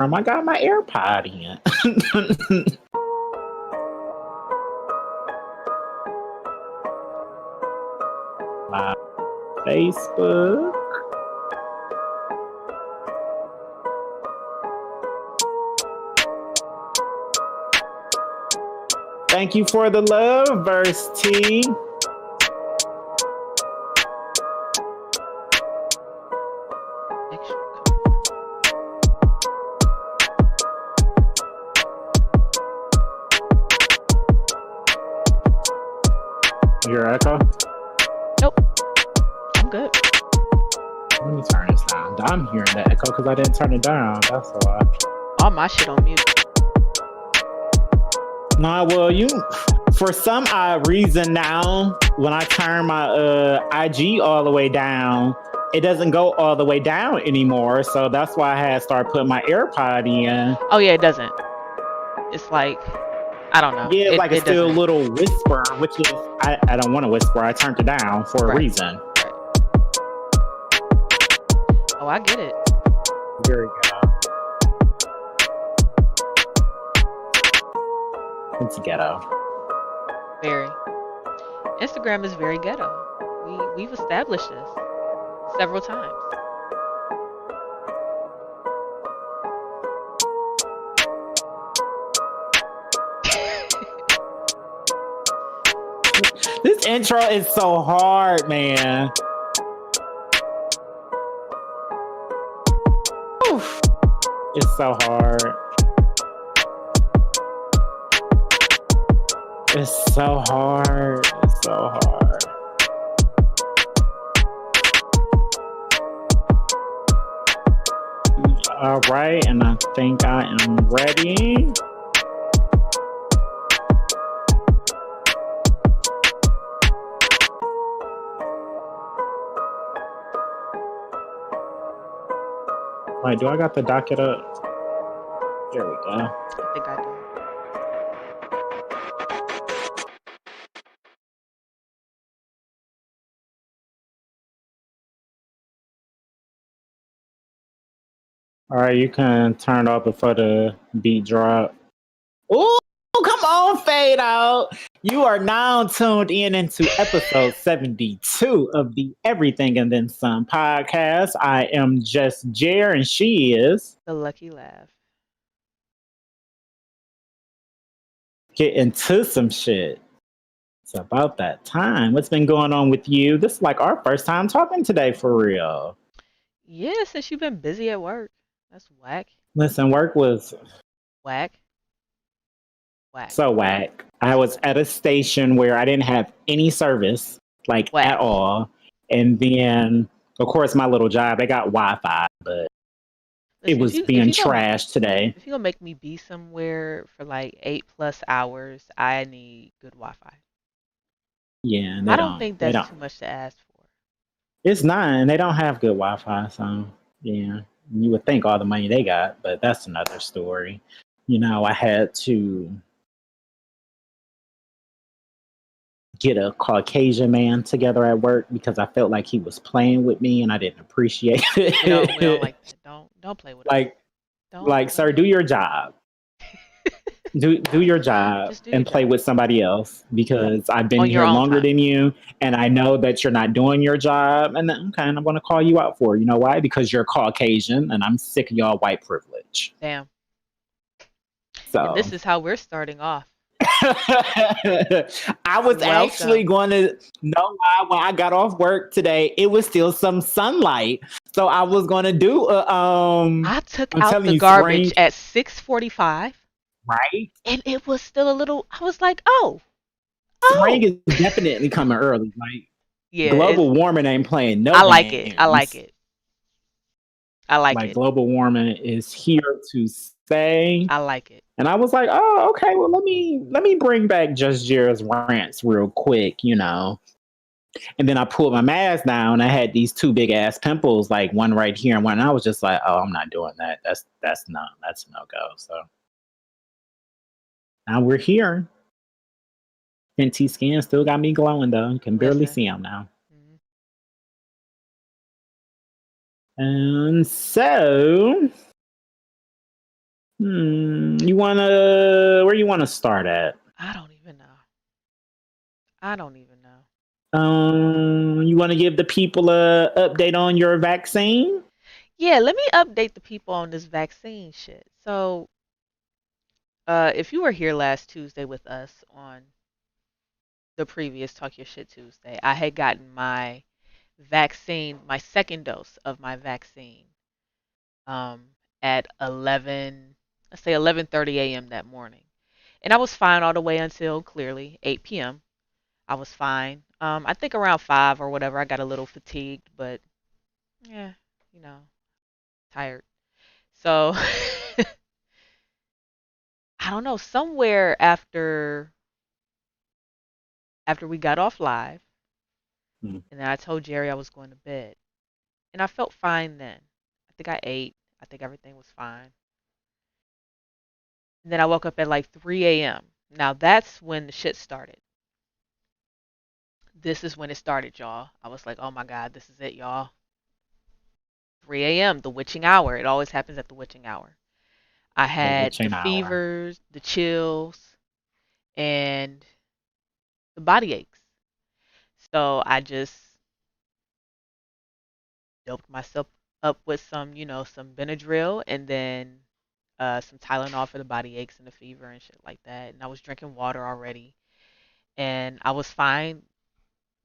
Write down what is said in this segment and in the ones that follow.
I got my AirPod in. My Facebook. Thank you for the love, Verse T. Your echo? Nope. I'm good. Let me turn this down. I'm hearing the echo because I didn't turn it down. That's why. All my shit on mute. Nah, well, for some odd reason now, when I turn my IG all the way down, it doesn't go all the way down anymore. So that's why I had to start putting my AirPod in. Oh yeah, it doesn't. It's like, I don't know. Yeah, it's still a little whisper, which is, I don't want to whisper. I turned it down for a reason. Right. Oh, I get it. There we go. It's ghetto. Very. Instagram is very ghetto. We've established this several times. This intro is so hard, man. Oof. It's so hard. It's so hard. It's so hard. All right, and I think I am ready. Wait, do I got the docket up? There we go. I think I do. All right, you can turn it off before the beat drop. Ooh, come on, fade out. You are now tuned into episode 72 of the Everything and Then Some podcast. I am Just Jer, and she is The Lucky Laugh. Get into some shit. It's about that time. What's been going on with you? This is like our first time talking today for real. Yeah, since you've been busy at work. That's whack. Listen, work was whack. Whack. So whack. I was at a station where I didn't have any service, like whack. At all. And then, of course, my little job, they got Wi-Fi, but it was being trashed today. If you're going to make me be somewhere for like 8+ hours, I need good Wi-Fi. Yeah, I don't think that's too much to ask for. It's not, and they don't have good Wi-Fi, so yeah. You would think all the money they got, but that's another story. You know, I had to get a Caucasian man together at work because I felt like he was playing with me and I didn't appreciate it. We don't like that. Don't play with us. Sir, do your job. do your job and play with somebody else because I've been here longer than you and I know that you're not doing your job. And then, okay, and I'm going to call you out for it. You know why? Because you're Caucasian and I'm sick of y'all white privilege. Damn. So and this is how we're starting off. I was actually going to know why when I got off work today, it was still some sunlight. So I was going to do I took out the garbage at 6:45. Right? And it was still a little, I was like, oh. Spring is definitely coming early. Like, yeah, global warming ain't playing no I like games. it. I like it. Like, global warming is here to stay. I like it. And I was like, oh, okay, well, let me bring back Just Jer's rants real quick, you know. And then I pulled my mask down. I had these two big ass pimples, like one right here and one. And I was just like, oh, I'm not doing that. That's no go. So now we're here. Fenty skin still got me glowing though. You can barely see them now. Mm-hmm. And so Where you wanna start at? I don't even know. I don't even know. You wanna give the people a update on your vaccine? Yeah, let me update the people on this vaccine shit. So, if you were here last Tuesday with us on the previous Talk Your Shit Tuesday, I had gotten my vaccine, my second dose of my vaccine, um, at 11, let's say 11:30 a.m. that morning, and I was fine all the way until clearly 8 p.m. I was fine. I think around 5 or whatever, I got a little fatigued, but yeah, you know, tired. So I don't know, somewhere after we got off live, Mm. and then I told Jerry I was going to bed, and I felt fine then. I think I ate. I think everything was fine. And then I woke up at like 3 a.m. Now that's when the shit started. This is when it started, y'all. I was like, oh my God, this is it, y'all. 3 a.m., the witching hour. It always happens at the witching hour. I The had the witching hour. fevers, the chills, and the body aches. So I just doped myself up with some Benadryl and then some Tylenol for the body aches and the fever and shit like that. And I was drinking water already. And I was fine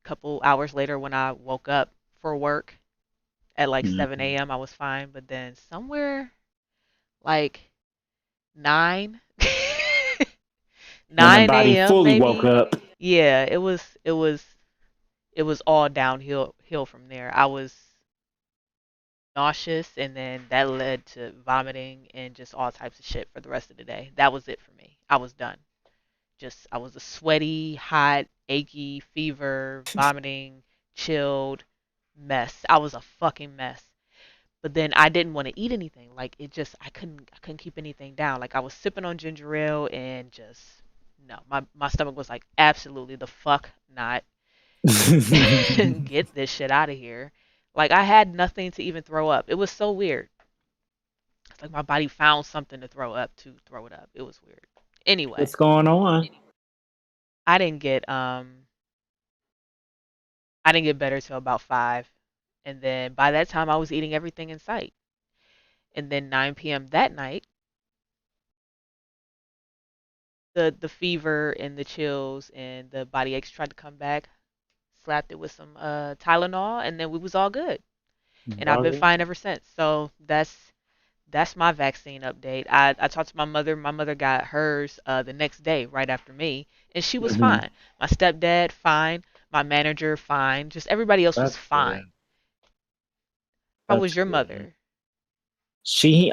a couple hours later when I woke up for work at like 7 Mhm. a.m. I was fine. But then somewhere like 9, When the 9 body a.m. fully woke maybe. up. Yeah, it was all downhill from there. I was nauseous, and then that led to vomiting and just all types of shit for the rest of the day. That was it for me. I was done. Just I was a sweaty, hot, achy, fever, vomiting, chilled mess. I was a fucking mess. But then I didn't want to eat anything. Like I couldn't keep anything down. Like I was sipping on ginger ale and just no. My stomach was like absolutely the fuck not. Get this shit out of here. Like I had nothing to even throw up. It was so weird. It's like my body found something to throw up to throw it up. It was weird. Anyway, What's going on? I didn't get I didn't get better till about 5. And then by that time I was eating everything in sight. And then 9 p.m. that night, the fever and the chills and the body aches tried to come back. Slapped it with some Tylenol and then we was all good. And I've been Doggy? fine ever since. So that's my vaccine update. I talked to my mother. My mother got hers the next day, right after me, and she was Mhm. fine. My stepdad, fine. My manager, fine. Just everybody else was That's fine. good. How That's was your good. mother? She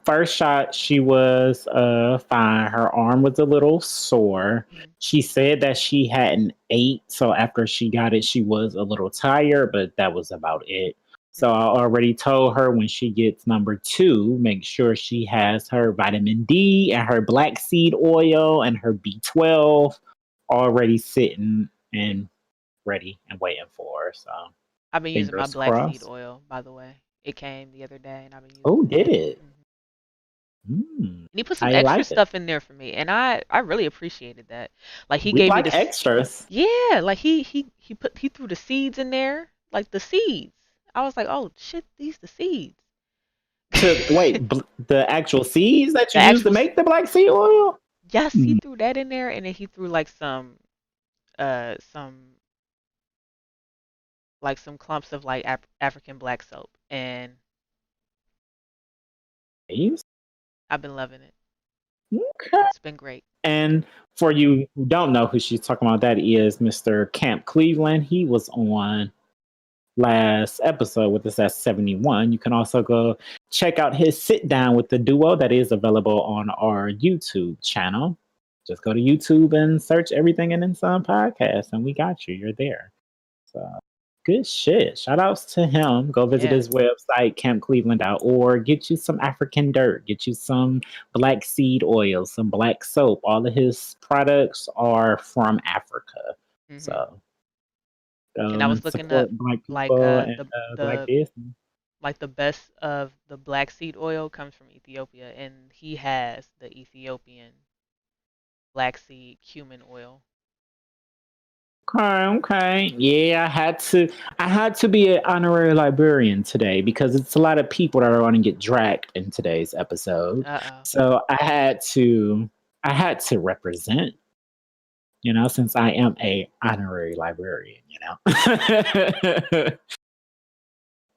first shot she was fine. Her arm was a little sore. Mhm. She said that she hadn't ate, so after she got it she was a little tired, but that was about it. So I Mhm. already told her when she gets number 2, make sure she has her vitamin D and her black seed oil and her B12 already sitting and ready and waiting for her. So I've been using my fingers black seed crossed. oil, by the way. It came the other day, and I've been using Oh, it. did it? Mhm. Mm, And he put some I extra like it. stuff in there for me, and I really appreciated that. Like he We gave me like this. extras. Yeah, like he threw the seeds in there, like the seeds. I was like, oh shit, these the seeds. To wait, the actual seeds that The you use to actual make the black seed oil? yes, he Mm, threw that in there, and then he threw like some clumps of like African black soap, and seeds? I've been loving it. Okay. It's been great. And for you who don't know who she's talking about, that is Mr. Camp Cleveland. He was on last episode with us at 71. You can also go check out his sit down with the duo that is available on our YouTube channel. Just go to YouTube and search Everything and Then Some podcast, and we got you. You're there. So good shit. Shout outs to him. Go visit Yeah. his website, campcleveland.org. Get you some African dirt. Get you some black seed oil, some black soap. All of his products are from Africa. Mhm. So And go I was and looking up support black like people and black the business. like the best of the black seed oil comes from Ethiopia, and he has the Ethiopian black seed cumin oil. Okay. Yeah, I had to be an honorary librarian today because it's a lot of people that are going to get dragged in today's episode. Uh-oh. So I had to represent, since I am a honorary librarian.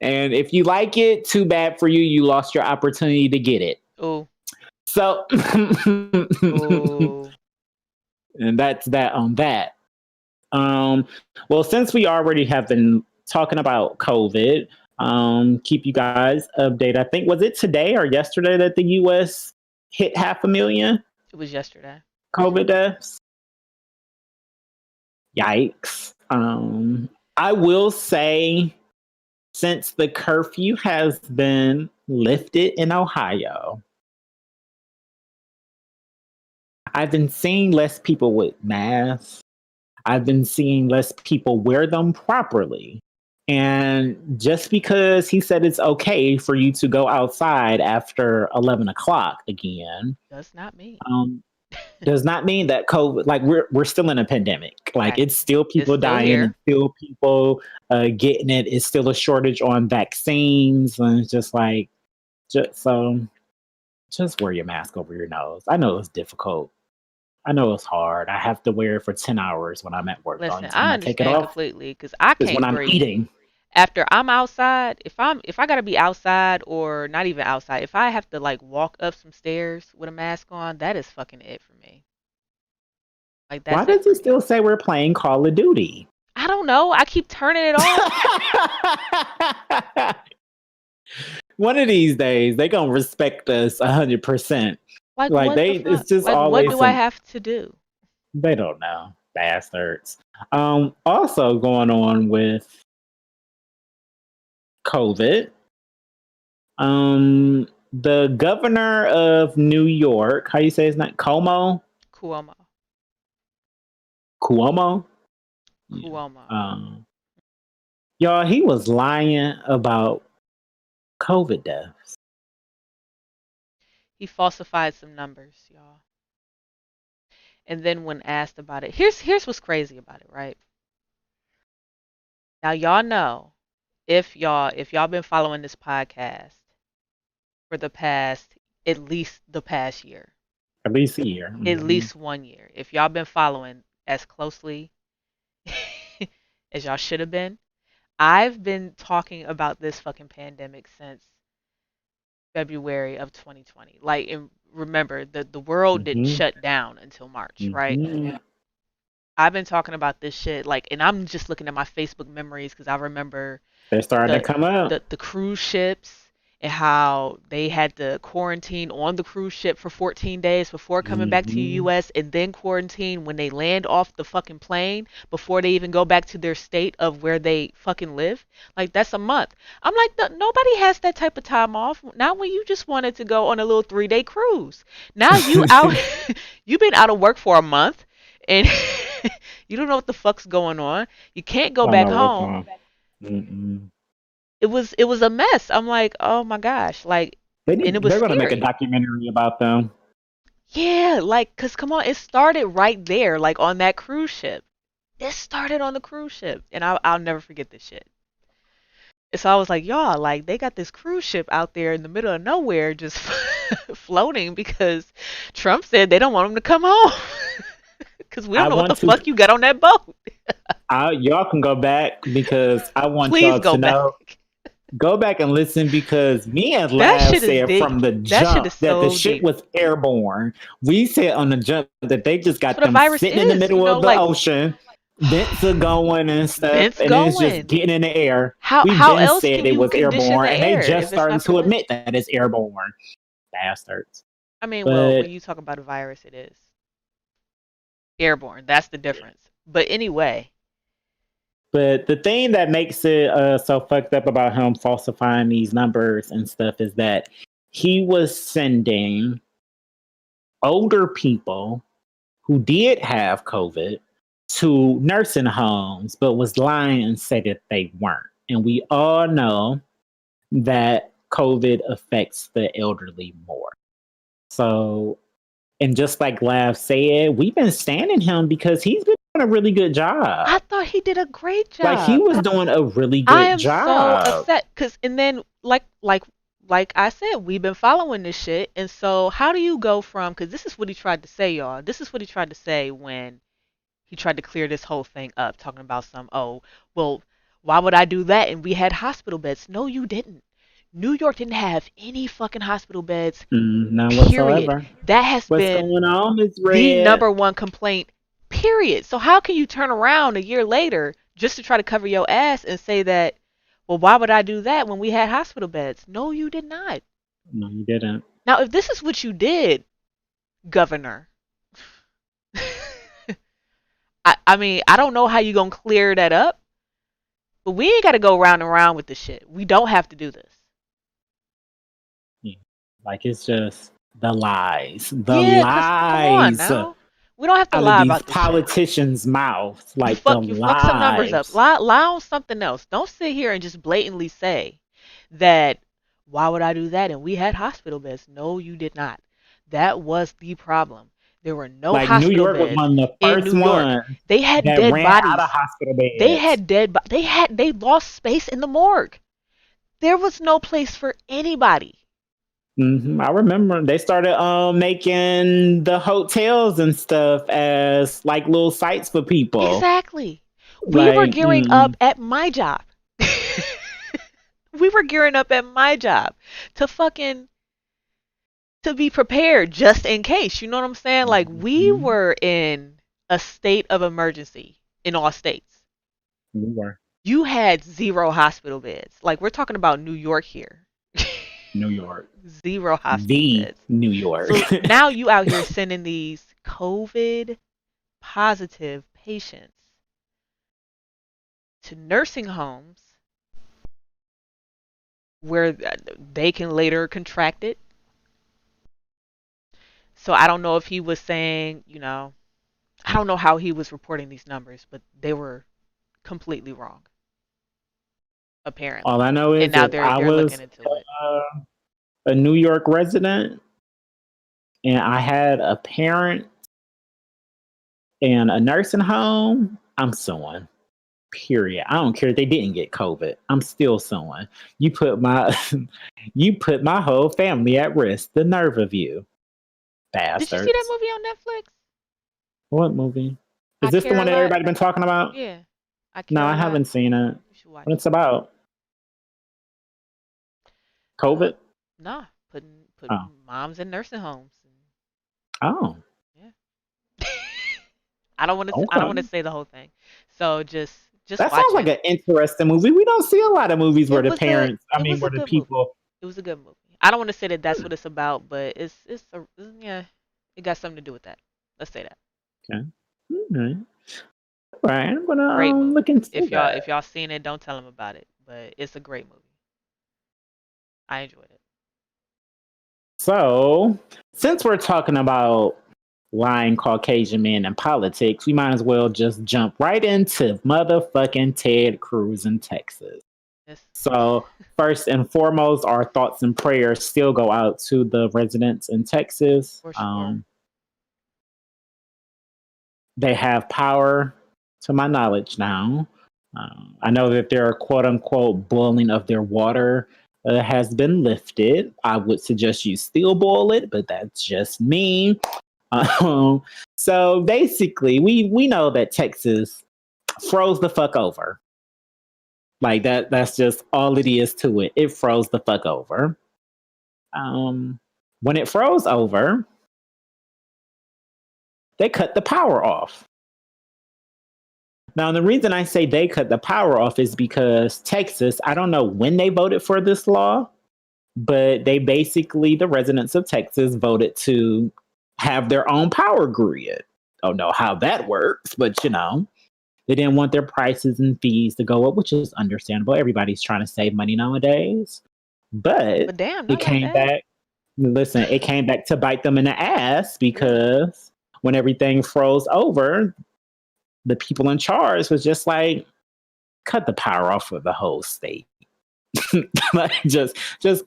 And if you like it, too bad for you. You lost your opportunity to get it. Ooh. So, Ooh. and that's that on that. Well, since we already have been talking about COVID, keep you guys updated. I think was it today or yesterday that the U.S. hit 500,000 It was yesterday. COVID deaths. Yikes. I will say, since the curfew has been lifted in Ohio, I've been seeing less people with masks. I've been seeing less people wear them properly. And just because he said it's okay for you to go outside after 11 o'clock again, Does not mean. does not mean that COVID, like we're still in a pandemic. Like Right. it's still people It's still dying, here. it's still people getting it. It's still a shortage on vaccines. And it's just like, just wear your mask over your nose. I know it's difficult. I know it's hard. I have to wear it for 10 hours when I'm at work. The Listen, only time I I take it understand off completely because I is when can't I'm breathe. eating. After I'm outside, if I gotta be outside or not even outside, if I have to like walk up some stairs with a mask on, that is fucking it for me. Like Why that's it does for it me. still say we're playing Call of Duty? I don't know. I keep turning it off. One of these days, they gonna respect us 100%. Like Like what the it's fuck? just Like what always do I some. have to do? They don't know, bastards. Also going on with COVID. The governor of New York, how you say his name? Cuomo. Cuomo. Yeah. Cuomo. Y'all, he was lying about COVID deaths. He falsified some numbers, y'all. And then when asked about it, here's what's crazy about it, right? Now y'all know if y'all been following this podcast for the past at least the past year, At least a year. at Mhm. least 1 year, if y'all been following as closely as y'all should have been, I've been talking about this fucking pandemic since February of 2020. Like, and remember, the world didn't Mhm. shut down until March, right? Mhm. I've been talking about this shit, like, and I'm just looking at my Facebook memories because I remember They're starting to the come up. the cruise ships and how they had to quarantine on the cruise ship for 14 days before coming back to the Mhm. US and then quarantine when they land off the fucking plane before they even go back to their state of where they fucking live. Like that's a month. I'm like nobody has that type of time off. Not when you just wanted to go on a little 3-day cruise. Now you out you've been out of work for a month and you don't know what the fuck's going on. You can't go Don't back know what's home. wrong. Mm-mm. It was a mess. I'm like, oh my gosh, like, and it was They're gonna make a scary. documentary about them. Yeah, like, cause come on, it started right there, like on that cruise ship. It started on the cruise ship, and I'll never forget this shit. And so I was like, y'all, like, they got this cruise ship out there in the middle of nowhere, just floating because Trump said they don't want them to come home, cause we don't I know what want the to. fuck you got on that boat. Y'all can go back because I want Please y'all go to back. know. Go back and listen because me and That Lab shit is said deep. from the That shit jump is that the so shit deep. was airborne. We said on the jump that they just That's got what a them virus sitting in the is, middle of the like ocean. Vents are going and stuff, vents and it's just going. getting in the air. How We've how been else said can it you was condition airborne, the and they air just if it's starting not from to vents? admit that it's airborne. Bastards. I mean, well, when But you talk about a virus, it is airborne. That's the difference. But anyway, But the thing that makes it so fucked up about him falsifying these numbers and stuff is that he was sending older people who did have COVID to nursing homes, but was lying and said that they weren't. And we all know that COVID affects the elderly more. So, and just like Lav said, we've been standing him because he's been doing a really good job. I thought he did a great job. Like he was doing a really I good am job. so upset because, and then like I said, we've been following this shit, and so how do you go from? Because this is what he tried to say, y'all. This is what he tried to say when he tried to clear this whole thing up, talking about well, why would I do that? And we had hospital beds. No, you didn't. New York didn't have any fucking hospital beds. None Period. whatsoever. That has What's been going on, Ms. the Red? number one complaint. Period. So how can you turn around a year later just to try to cover your ass and say that, well, why would I do that when we had hospital beds? No, you did not. No, you didn't. Now, if this is what you did, Governor, I mean, I don't know how you gonna clear that up, but we ain't got to go round and round with this shit. We don't have to do this. Yeah. Like it's just the lies, Come on now. We don't have to lie about this politicians' mouths, like you fuck some numbers up. Lie on something else. Don't sit here and just blatantly say that. Why would I do that? And we had hospital beds. No, you did not. That was the problem. There were no hospital New York beds was one of the in first New York. ones They had that dead ran bodies. out of hospital beds. They had they lost space in the morgue. There was no place for anybody. I remember they started making the hotels and stuff as like little sites for people. Exactly. We were gearing up at my job. We were gearing up at my job to be prepared just in case. You know what I'm saying? Like we were in a state of emergency in all states. We were. You had 0 hospital beds. Like we're talking about New York here. New York. 0 hospital beds. New York. So now you out here sending these COVID positive patients to nursing homes where they can later contract it. So I don't know if he was saying, I don't know how he was reporting these numbers, but they were completely wrong. Apparently. All I know is and now that they're looking into it. A New York resident and I had a parent in a nursing home, I'm suing. Period. I don't care if they didn't get COVID. I'm still suing. You put my whole family at risk. The nerve of you. Bastards. Did you see that movie on Netflix? What movie? Is this the one that everybody been talking about? Yeah. No, I haven't seen it. You should watch what it's about? COVID? Nah, putting moms in nursing homes. Oh. Yeah. I don't want to say the whole thing. So just that sounds like an interesting movie. We don't see a lot of movies where the parents, where the people. Movie. It was a good movie. I don't want to say that that's what it's about, but it got something to do with that. Let's say that. Okay. All right. I'm gonna look into that. If y'all seen it, don't tell them about it. But it's a great movie. I enjoyed it. So, since we're talking about lying Caucasian men in politics, we might as well just jump right into motherfucking Ted Cruz in Texas. Yes. So, first and foremost, our thoughts and prayers still go out to the residents in Texas. For sure. They have power, to my knowledge now. I know that their quote unquote boiling of their water has been lifted. I would suggest you still boil it, but that's just me. So basically, we know that Texas froze the fuck over. Like that's just all it is to it. It froze the fuck over. When it froze over, they cut the power off. Now, the reason I say they cut the power off is because Texas, I don't know when they voted for this law, but they basically, the residents of Texas voted to have their own power grid. Don't know how that works, but they didn't want their prices and fees to go up, which is understandable. Everybody's trying to save money nowadays. But damn, it came back. Listen, it came back to bite them in the ass because when everything froze over, the people in charge was just like, cut the power off for the whole state. Like just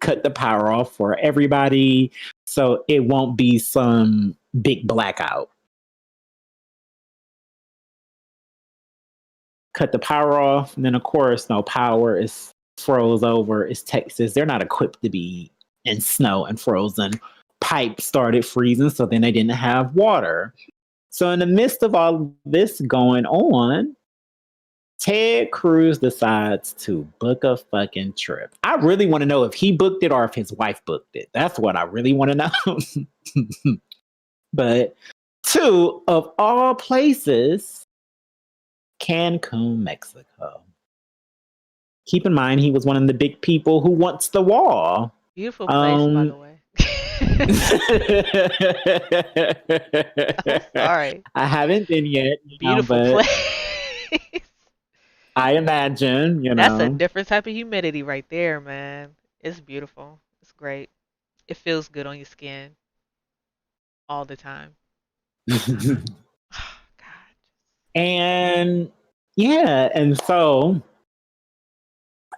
cut the power off for everybody so it won't be some big blackout. Cut the power off, and then of course no power is froze over. It's Texas. They're not equipped to be in snow and frozen. Pipes started freezing, so then they didn't have water. So in the midst of all this going on, Ted Cruz decides to book a fucking trip. I really want to know if he booked it or if his wife booked it. That's what I really want to know. But two of all places, Cancun, Mexico. Keep in mind, he was one of the big people who wants the wall. Beautiful place, by the way. I'm sorry. I haven't been yet. Beautiful place. I imagine, That's a different type of humidity right there, man. It's beautiful. It's great. It feels good on your skin all the time. God. And yeah, and so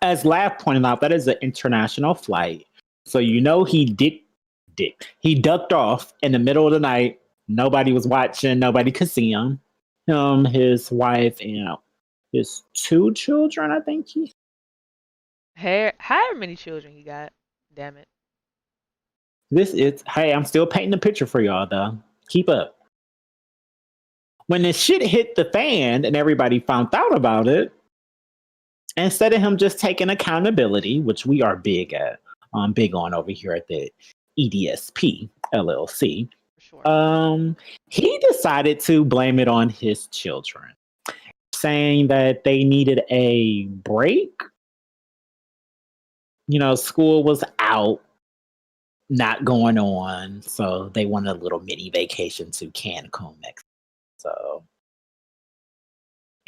as Laugh pointed out, that is an international flight. So he ducked off in the middle of the night. Nobody was watching, nobody could see him. His wife, his 2 children, I think However many children he got. Damn it. Hey, I'm still painting the picture for y'all though. Keep up. When the shit hit the fan and everybody found out about it, instead of him just taking accountability, which we are big on over here at the EDSP LLC, For sure. he decided to blame it on his children, saying that they needed a break. School was out, not going on, so they wanted a little mini vacation to Cancun, Mexico.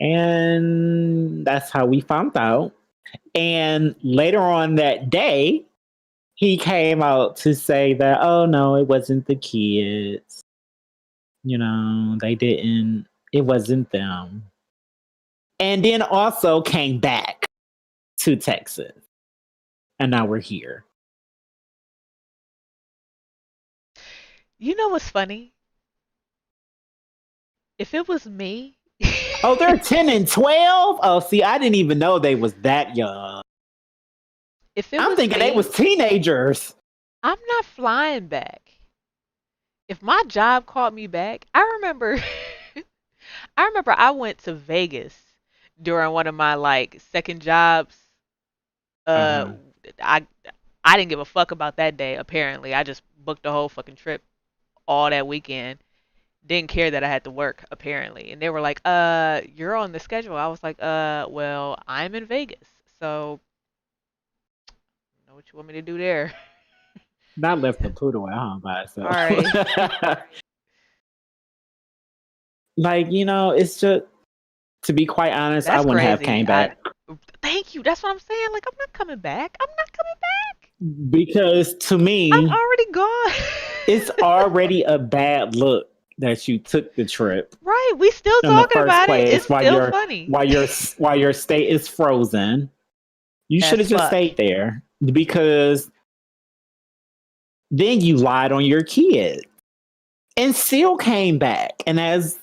And that's how we found out. And later on that day, he came out to say that, oh no, it wasn't the kids. It wasn't them. And then also came back to Texas. And now we're here. You know what's funny? If it was me. Oh, they're 10 and 12? Oh, see, I didn't even know they was that young. I'm thinking they was teenagers. I'm not flying back. If my job called me back, I remember I went to Vegas during one of my second jobs. I didn't give a fuck about that day, apparently. I just booked the whole fucking trip all that weekend. Didn't care that I had to work, apparently. And they were like, you're on the schedule. I was like, well, I'm in Vegas, so I don't know what you want me to do there. Not left the poodle at home by itself. All right. It's just, to be quite honest, That's I wouldn't crazy. have came back. Thank you. That's what I'm saying. I'm not coming back. I'm not coming back. Because to me, I'm already gone. It's already a bad look that you took the trip. Right. We still talking about it. It's still funny. While your state is frozen. You should have just stayed there. Because then you lied on your kid. And still came back. And as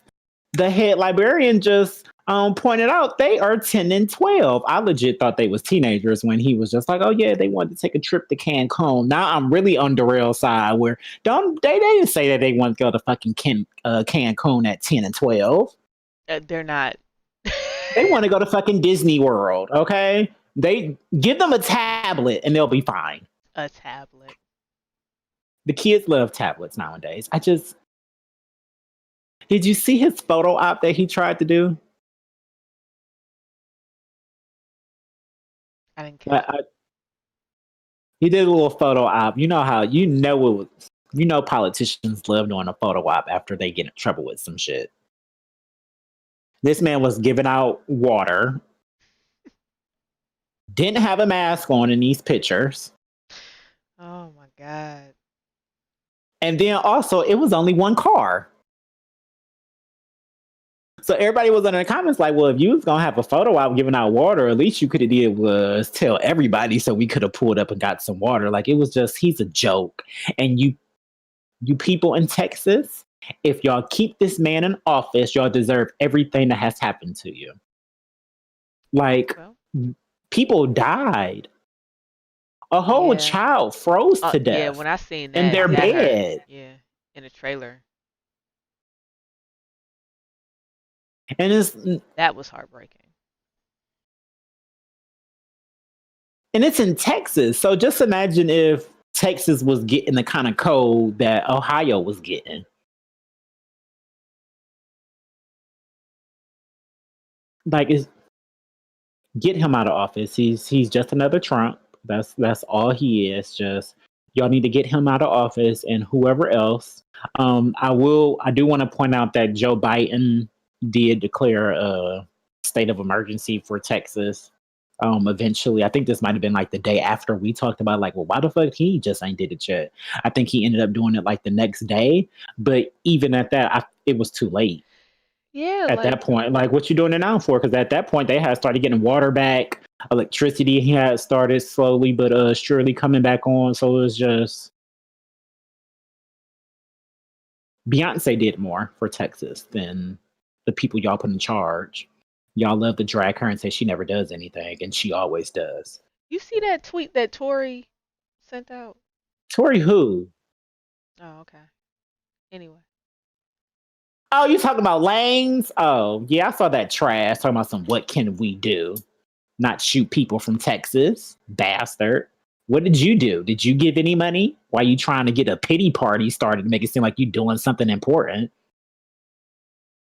the head librarian just pointed out, they are 10 and 12. I legit thought they was teenagers when he was just like, oh yeah, they wanted to take a trip to Cancun. Now I'm really on Darrell's side where they didn't say that they want to go to fucking Cancun at 10 and 12. They're not. They want to go to fucking Disney World, okay? They give them a tablet and they'll be fine. A tablet. The kids love tablets nowadays. Did you see his photo op that he tried to do? I didn't care. He did a little photo op. Politicians love doing a photo op after they get in trouble with some shit. This man was giving out water. Didn't have a mask on in these pictures. Oh my God. And then also, it was only one car. So everybody was in the comments like, well, if you was gonna have a photo out giving out water, at least you could have did was tell everybody so we could have pulled up and got some water. Like it was just he's a joke. And you people in Texas, if y'all keep this man in office, y'all deserve everything that has happened to you. Like Well, people died. A whole yeah. child froze to Yeah, death when I seen in that, their that hurt. bed. Yeah, in the trailer. And That was heartbreaking. it's in Texas. So just imagine if Texas was getting the kind of cold that Ohio was getting. Like it's get him out of office. He's just another Trump. That's all he is. Just y'all need to get him out of office and whoever else. I do want to point out that Joe Biden did declare a state of emergency for Texas. Eventually, I think this might have been like the day after we talked about like, well, why the fuck he just ain't did it yet? I think he ended up doing it like the next day, but even at that, it was too late Yeah, at like that point. Like, what you doing it now for? Because at that point, they had started getting water back, electricity he had started slowly but surely coming back on. So it was just Beyonce did more for Texas than the people y'all put in charge. Y'all love to drag her and say she never does anything, and she always does. you see that tweet that Tori sent out? Tori who? Oh, okay. Anyway. Oh, you talking about Lanes? Oh, yeah, I saw that trash. Talking about some what can we do? Not shoot people from Texas, bastard. What did you do? Did you give any money? Why you trying to get a pity party started to make it seem like you doing something important?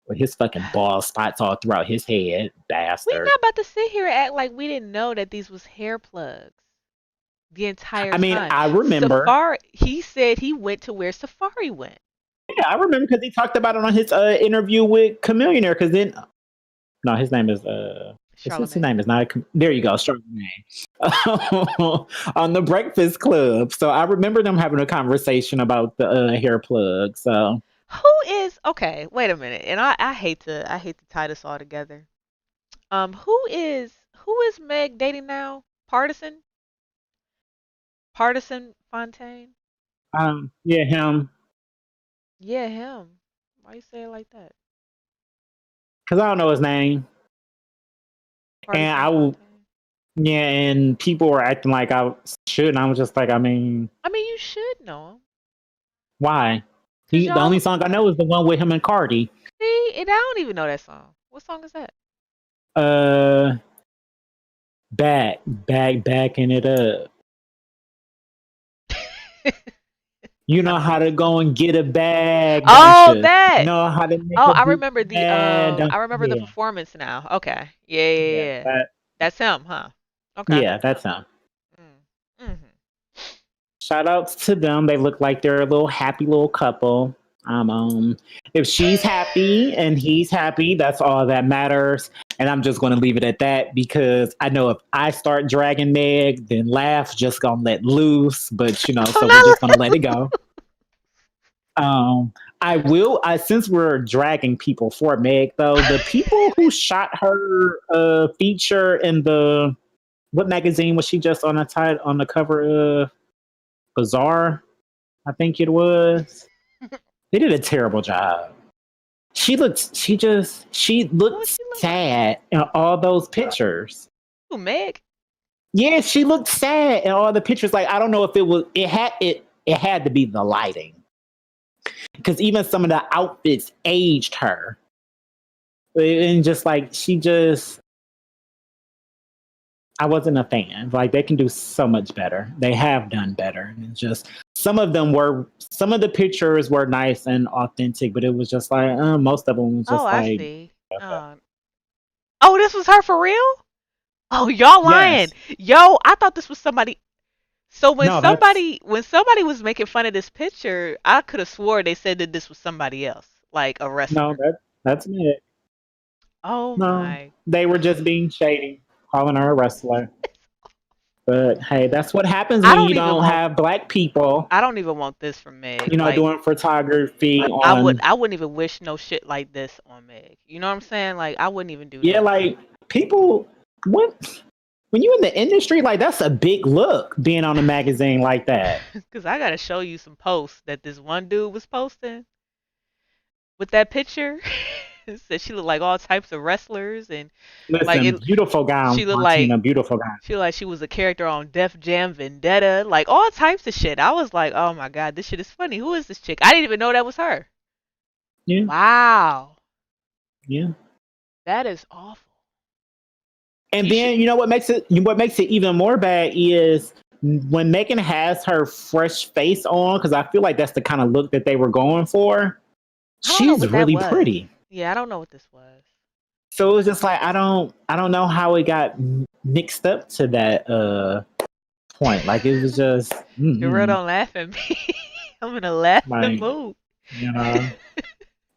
With his fucking bald spots all throughout his head, We bastard. not about to sit here and act like we didn't know that these was hair plugs the entire I mean, time. I remember. Safari, he said he went to where Safari went. Yeah, I remember because he talked about it on his interview with Chameleonaire. Because then, no, his name is his Charlemagne. name is not. There you go, Charlemagne. On the Breakfast Club. So I remember them having a conversation about the hair plug. So Who is okay? Wait a minute, and I hate to tie this all together. Who is Meg dating now? Partisan Fontaine. yeah, him. Yeah, him. Why you say it like that? Because I don't know his name, and Partisan Fontaine. yeah, and people were acting like I should, and I was just like, I mean, I mean, you should know him, why? cause The only y'all song I know is the one with him and Cardi. see, and I don't even know that song. What song is that? Uh, backing it up. You know how to go and get a bag, don't Oh, you? that. Know how to make Oh, a beat mad, don't I remember the you? performance now. Okay. Yeah, yeah, Yeah, yeah. That's him, huh? Okay. yeah, that's him. Mm. Mhm. Shout outs to them. They look like they're a little happy little couple. If she's happy and he's happy, that's all that matters. And I'm just going to leave it at that because I know if I start dragging Meg, then Laugh just gonna let loose. But I'm so we're just gonna not. let it go. I will. I since we're dragging people for Meg, though, the people who shot her feature in the what magazine was she just on on the cover of Bazaar? I think it was. They did a terrible job. She What looked she look like? sad in all those pictures. Who, Meg? Yeah, she looked sad in all the pictures. Like I don't know if it had to be the lighting because even some of the outfits aged her, and just like I wasn't a fan. Like they can do so much better. They have done better. And just some of the pictures were nice and authentic, but it was just like most of them was Oh, just I like see. Oh, this was her for real? Oh, y'all lying. yes, Yo, I thought this was somebody. So no, that's when somebody was making fun of this picture, I could have swore they said that this was somebody else, like a no, wrestler. that's it. Oh No, my. they were just being shady, calling her a wrestler. But hey, that's what happens I when you don't even don't want. have black people, I don't even want this from Meg. Like doing photography I would. on. I wouldn't even wish no shit like this on Meg. You know what I'm saying? Like I wouldn't even do Yeah, that. like people when you in the industry, like that's a big look being on a magazine like that. Cause I gotta show you some posts that this one dude was posting with that picture. Said she looked like all types of wrestlers and like Listen, it. beautiful She gown, looked like Martina, beautiful gown. she looked like she was a character on Def Jam Vendetta, like all types of shit. I was like, oh my god, this shit is funny. Who is this chick? I didn't even know that was her. Yeah, Wow, yeah. that is awful. And You should. then what makes it even more bad is when Megan has her fresh face on, because I feel like that's the kind of look that they were going for. I don't know She's what that really was. pretty. Yeah, I don't know what this was. So it was just like I don't know how it got mixed up to that point. Like it was just Girl, don't laugh at me. I'm in a laughing like mood. you know.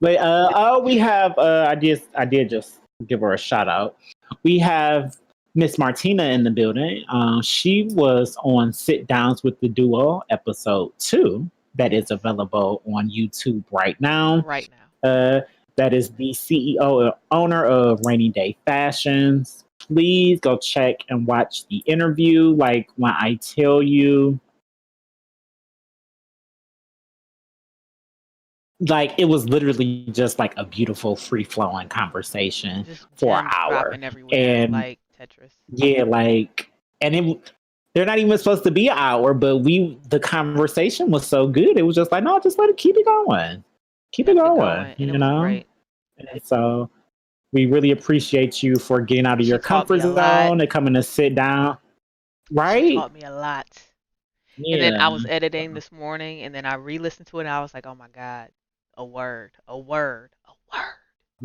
But we have I did just give her a shout out. We have Miss Martina in the building. She was on Sit Downs with the Duo episode 2 that is available on YouTube right now. Right now. That is the CEO and owner of Rainy Day Fashions. Please go check and watch the interview. Like when I tell you, like it was literally just like a beautiful free flowing conversation Just for an gems hour. dropping everywhere And like Tetris. yeah, like and they're not even supposed to be an hour, but the conversation was so good. It was just like, no, just let it keep it going. Keep it Kept it going, going and it was great. And so we really appreciate you for getting out of She your taught me comfort a lot. zone and coming to sit down. She Right? taught me a lot. And then I Yeah. was editing this morning and then I re-listened to it and I was like, oh my God, a word, a word, a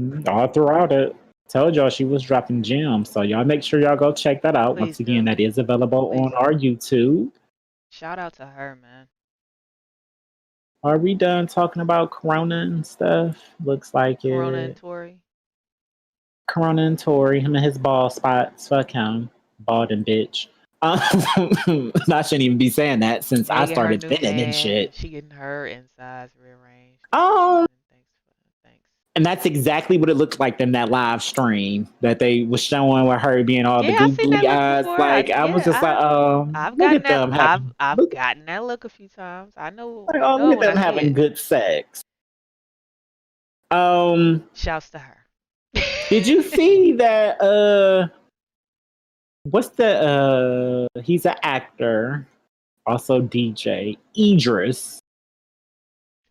word. All throughout it. Told y'all she was dropping gems. So y'all make sure y'all go check that out. Please Once again, do. that is available Please on do. our YouTube. Shout out to her, man. Are we done talking about Corona and stuff? Looks like Corona and it. Tori. Corona and Tori, him and his bald spots. Fuck him. Bald and bitch. I shouldn't even be saying that since I Meg and her started new thinning and man. shit. She getting her insides rearranged. Um, Thanks. Thanks. and that's exactly what it looked like in that live stream that they was showing with her being all the Yeah, I've seen that googly look eyes. before. Like I was just like, I've look gotten at that them having I've look, gotten that look a few times. like, I oh, look know at when I them see having it. good sex. Um, Shouts to her. did you see that? What's the? He's an actor, also DJ. Idris.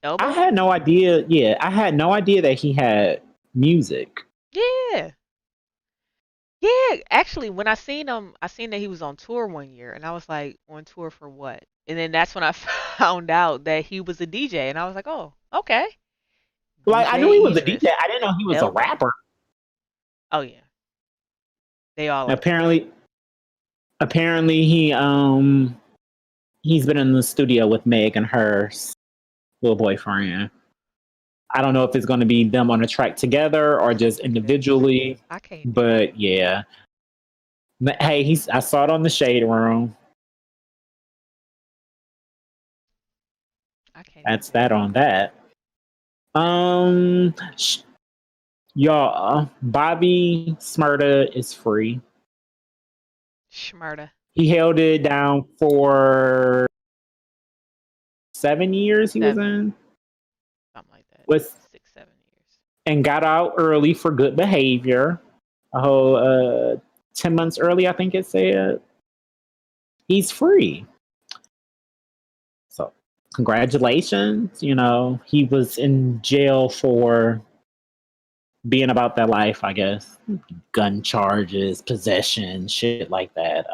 I Elba? had no idea. Yeah, I had no idea that he had music. Yeah. Yeah, actually, when I seen him, I seen that he was on tour one year, and I was like, on tour for what? And then that's when I found out that he was a DJ, and I was like, oh, okay. Like I knew he DJ was a Idris. DJ. I didn't know he was a Elba. rapper. Oh yeah, they all are. Apparently, apparently he's been in the studio with Meg and her little boyfriend. I don't know if it's going to be them on a track together or just Look at this. individually, I can't do it. but yeah. But, hey, I saw it on the Shade Room. I can't do That's it. that on that. Um, y'all, Bobby Smyrda is free. Smyrda. He held it down for 7 years. He was 7, in something like that. was 6, 7 years. and got out early for good behavior. A whole 10 months early, I think it said. He's free. So congratulations. He was in jail for being about that life, I guess. Gun charges, possession, shit like that.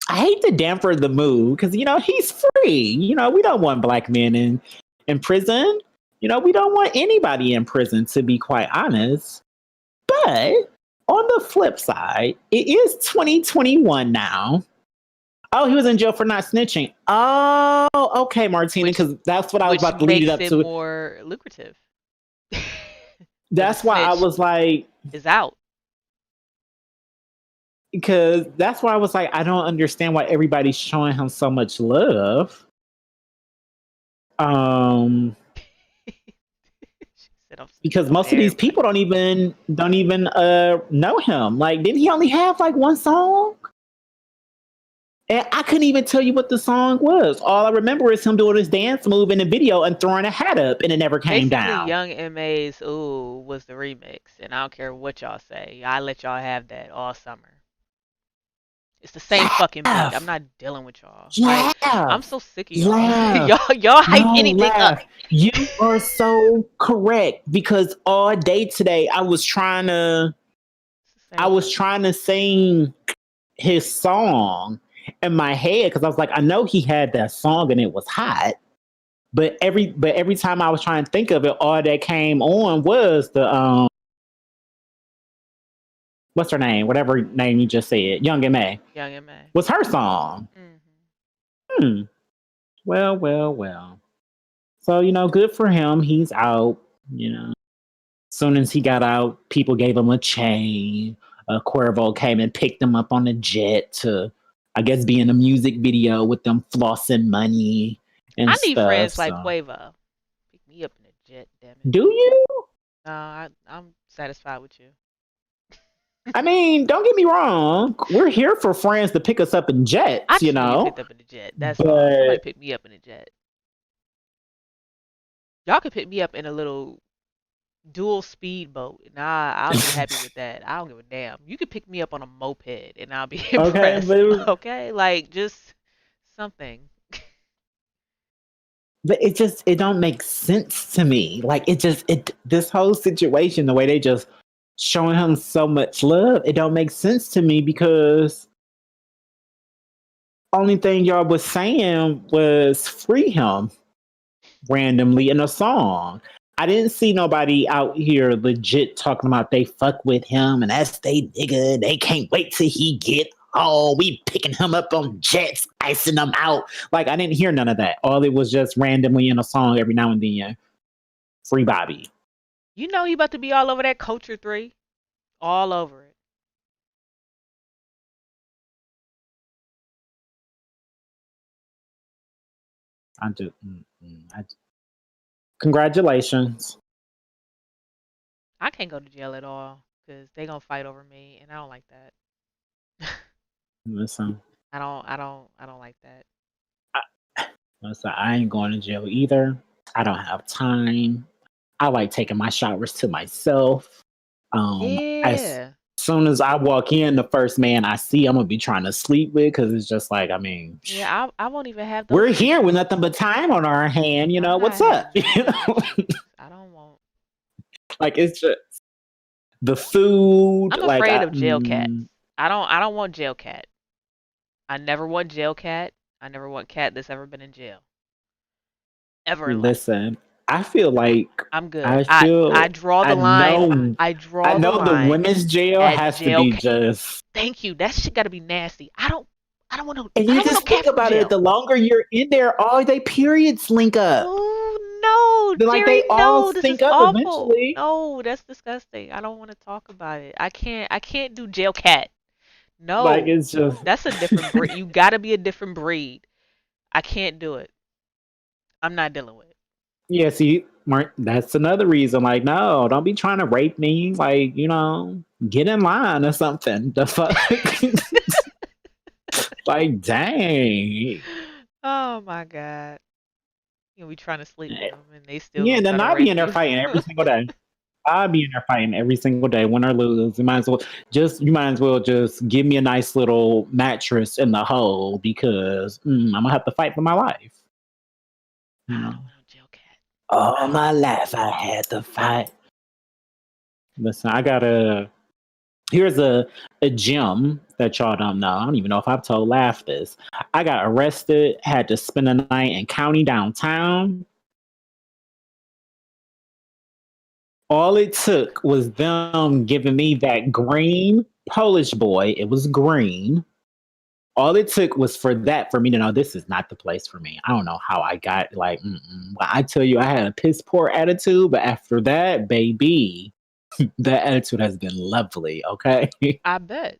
I hate to damper the mood because he's free. We don't want black men in prison. We don't want anybody in prison, to be quite honest. But on the flip side, it is 2021 now. Oh, he was in jail for not snitching. Oh, okay, Martina, because that's what I was Which about to lead it makes up it to. more lucrative. That's why I was like, is out. because that's why I was like, I don't understand why everybody's showing him so much love. She said, I'm Because sleeping with most of these everybody. people don't even know him. Like, didn't he only have like one song? And I couldn't even tell you what the song was. All I remember is him doing his dance move in the video and throwing a hat up, and it never came Basically, down. Young M.A.'s Ooh was the remix, and I don't care what y'all say. I let y'all have that all summer. It's the same fucking beat. I'm Laugh, not dealing with y'all. I'm laugh, so sick of y'all. laugh. y'all hype No, anything up. laugh. You are so correct because all day today I was trying to sing his song in my head because I was like, I know he had that song and it was hot. But every time I was trying to think of it, all that came on was the what's her name? Whatever name you just said, Young M.A. Young M.A. was her song. Mm-hmm. Well, well, well. So, good for him. He's out, Soon as he got out, people gave him a chain. Cuervo came and picked him up on a jet to, I guess, be in a music video with them flossing money and I need stuff. friends like So, Quavo. Pick me up in a jet, damn it. do you? No, I'm satisfied with you. I mean, don't get me wrong. We're here for friends to pick us up in I jets, just want to get picked up in a jet. That's all. Somebody But pick me up in a jet. Y'all can pick me up in a little dual speedboat, and I'll be happy with that. I don't give a damn. You can pick me up on a moped, and I'll be okay, impressed. Okay, like just something. but it don't make sense to me. Like this whole situation, the way they just showing him so much love, it don't make sense to me because only thing y'all was saying was free him randomly in a song. I didn't see nobody out here legit talking about they fuck with him and that's they nigga. They can't wait till he get home. We picking him up on jets, icing him out. Like I didn't hear none of that. All it was just randomly in a song every now and then. Free Bobby. You know he about to be all over that Culture 3. All over it. I do. Congratulations. I can't go to jail at all because they gonna fight over me, and I don't like that. Listen, I don't like that. listen, I ain't going to jail either. I don't have time. I like taking my showers to myself. As Yeah. soon as I walk in, the first man I see, I'm gonna be trying to sleep with because it's just like, I mean, Yeah, I won't even have those we're here with issues. nothing but time on our hand. I'm not What's up? having none of those issues. I don't want. Like it's just the food. I'm Like afraid of jail cats. I don't want jail cat. I never want jail cat. I never want cat that's ever been in jail. Ever in life. listen. I feel like I'm good. I I feel draw I the line. know I I draw the know the line women's jail at has to jail be cat. just. Thank you. That shit gotta be nasty. I don't want no And I you don't want no just think cat from about it. jail. The longer you're in there, all they periods link up. Oh no, They're like Jerry, they all no, this is sync up awful. eventually. No, that's disgusting. I don't want to talk about it. I can't do jail cat. Like No. it's just. That's a different breed. You gotta be a different breed. I can't do it. I'm not dealing with it. Yeah, see, Mark, that's another reason. Like, no, don't be trying to rape me. Like, get in line or something. The fuck? Like, dang. Oh my god. You be trying to sleep with them and they still Yeah, gonna then try to I'll be rape in there you. fighting every single day. I'll be in there fighting every single day, win or lose. You might as well just give me a nice little mattress in the hole because I'm gonna have to fight for my life. You I know, don't want no jail cat. all my life I had to fight. Listen, here's a gem that y'all don't know. I don't even know if I've told Laugh this. I got arrested, had to spend a night in county downtown. All it took was them giving me that green Polish boy. It was green. All it took was for me to know this is not the place for me. I don't know how I got like. I tell you, I had a piss poor attitude, but after that, baby, That attitude has been lovely, okay? I bet.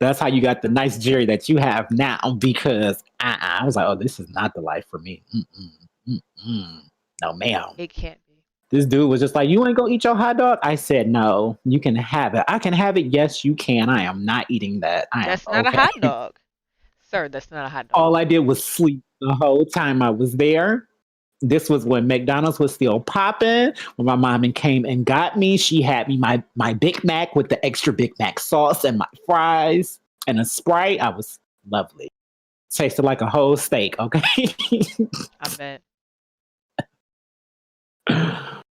That's how you got the nice Jerry that you have now because I was like, oh, this is not the life for me. Mm-mm, mm-mm. No, ma'am. It can't be. This dude was just like, you ain't gonna eat your hot dog? I said, no, you can have it. I can have it. Yes, you can. I am not eating that. I am That's not a okay. hot dog. Sir, that's not a hot dog. All I did was sleep the whole time I was there. This was when McDonald's was still popping. When my mom came and got me, she had me my Big Mac with the extra Big Mac sauce and my fries and a Sprite. I was lovely. Tasted like a whole steak, okay? I bet.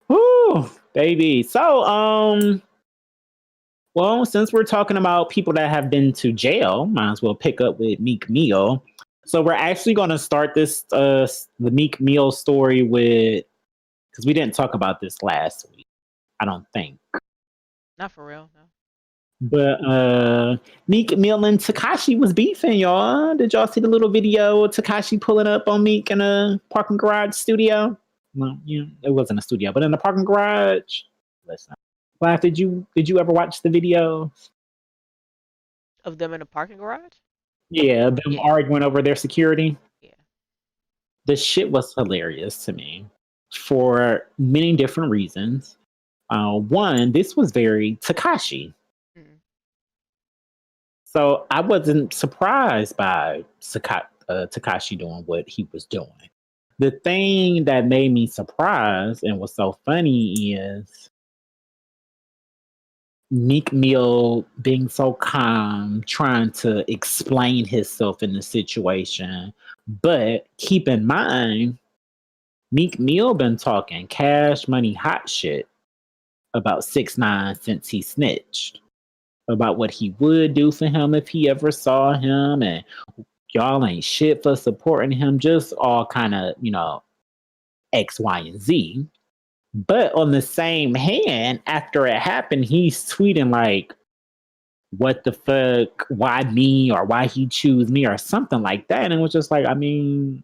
Woo, baby. So, well, since we're talking about people that have been to jail, might as well pick up with Meek Mill. So we're actually going to start this the Meek Mill story with because we didn't talk about this last week. I don't think. Not for real, no. But Meek Mill and Takashi was beefing, y'all. Did y'all see the little video of Takashi pulling up on Meek in a parking garage studio? Well, yeah, it wasn't a studio, but in the parking garage. Listen, Laugh, did you ever watch the video? Of them in a parking garage? Yeah, them Yeah. arguing over their security. Yeah. The shit was hilarious to me for many different reasons. One, this was very Takashi. Mm. So I wasn't surprised by Takashi doing what he was doing. The thing that made me surprised and was so funny is Meek Mill being so calm, trying to explain himself in the situation. But keep in mind, Meek Mill been talking cash money hot shit about 6ix9ine since he snitched. About what he would do for him if he ever saw him, and y'all ain't shit for supporting him, just all kind of, X, Y, and Z. But on the same hand, after it happened, he's tweeting like, what the fuck, why me, or why he choose me, or something like that. And it was just like, I mean,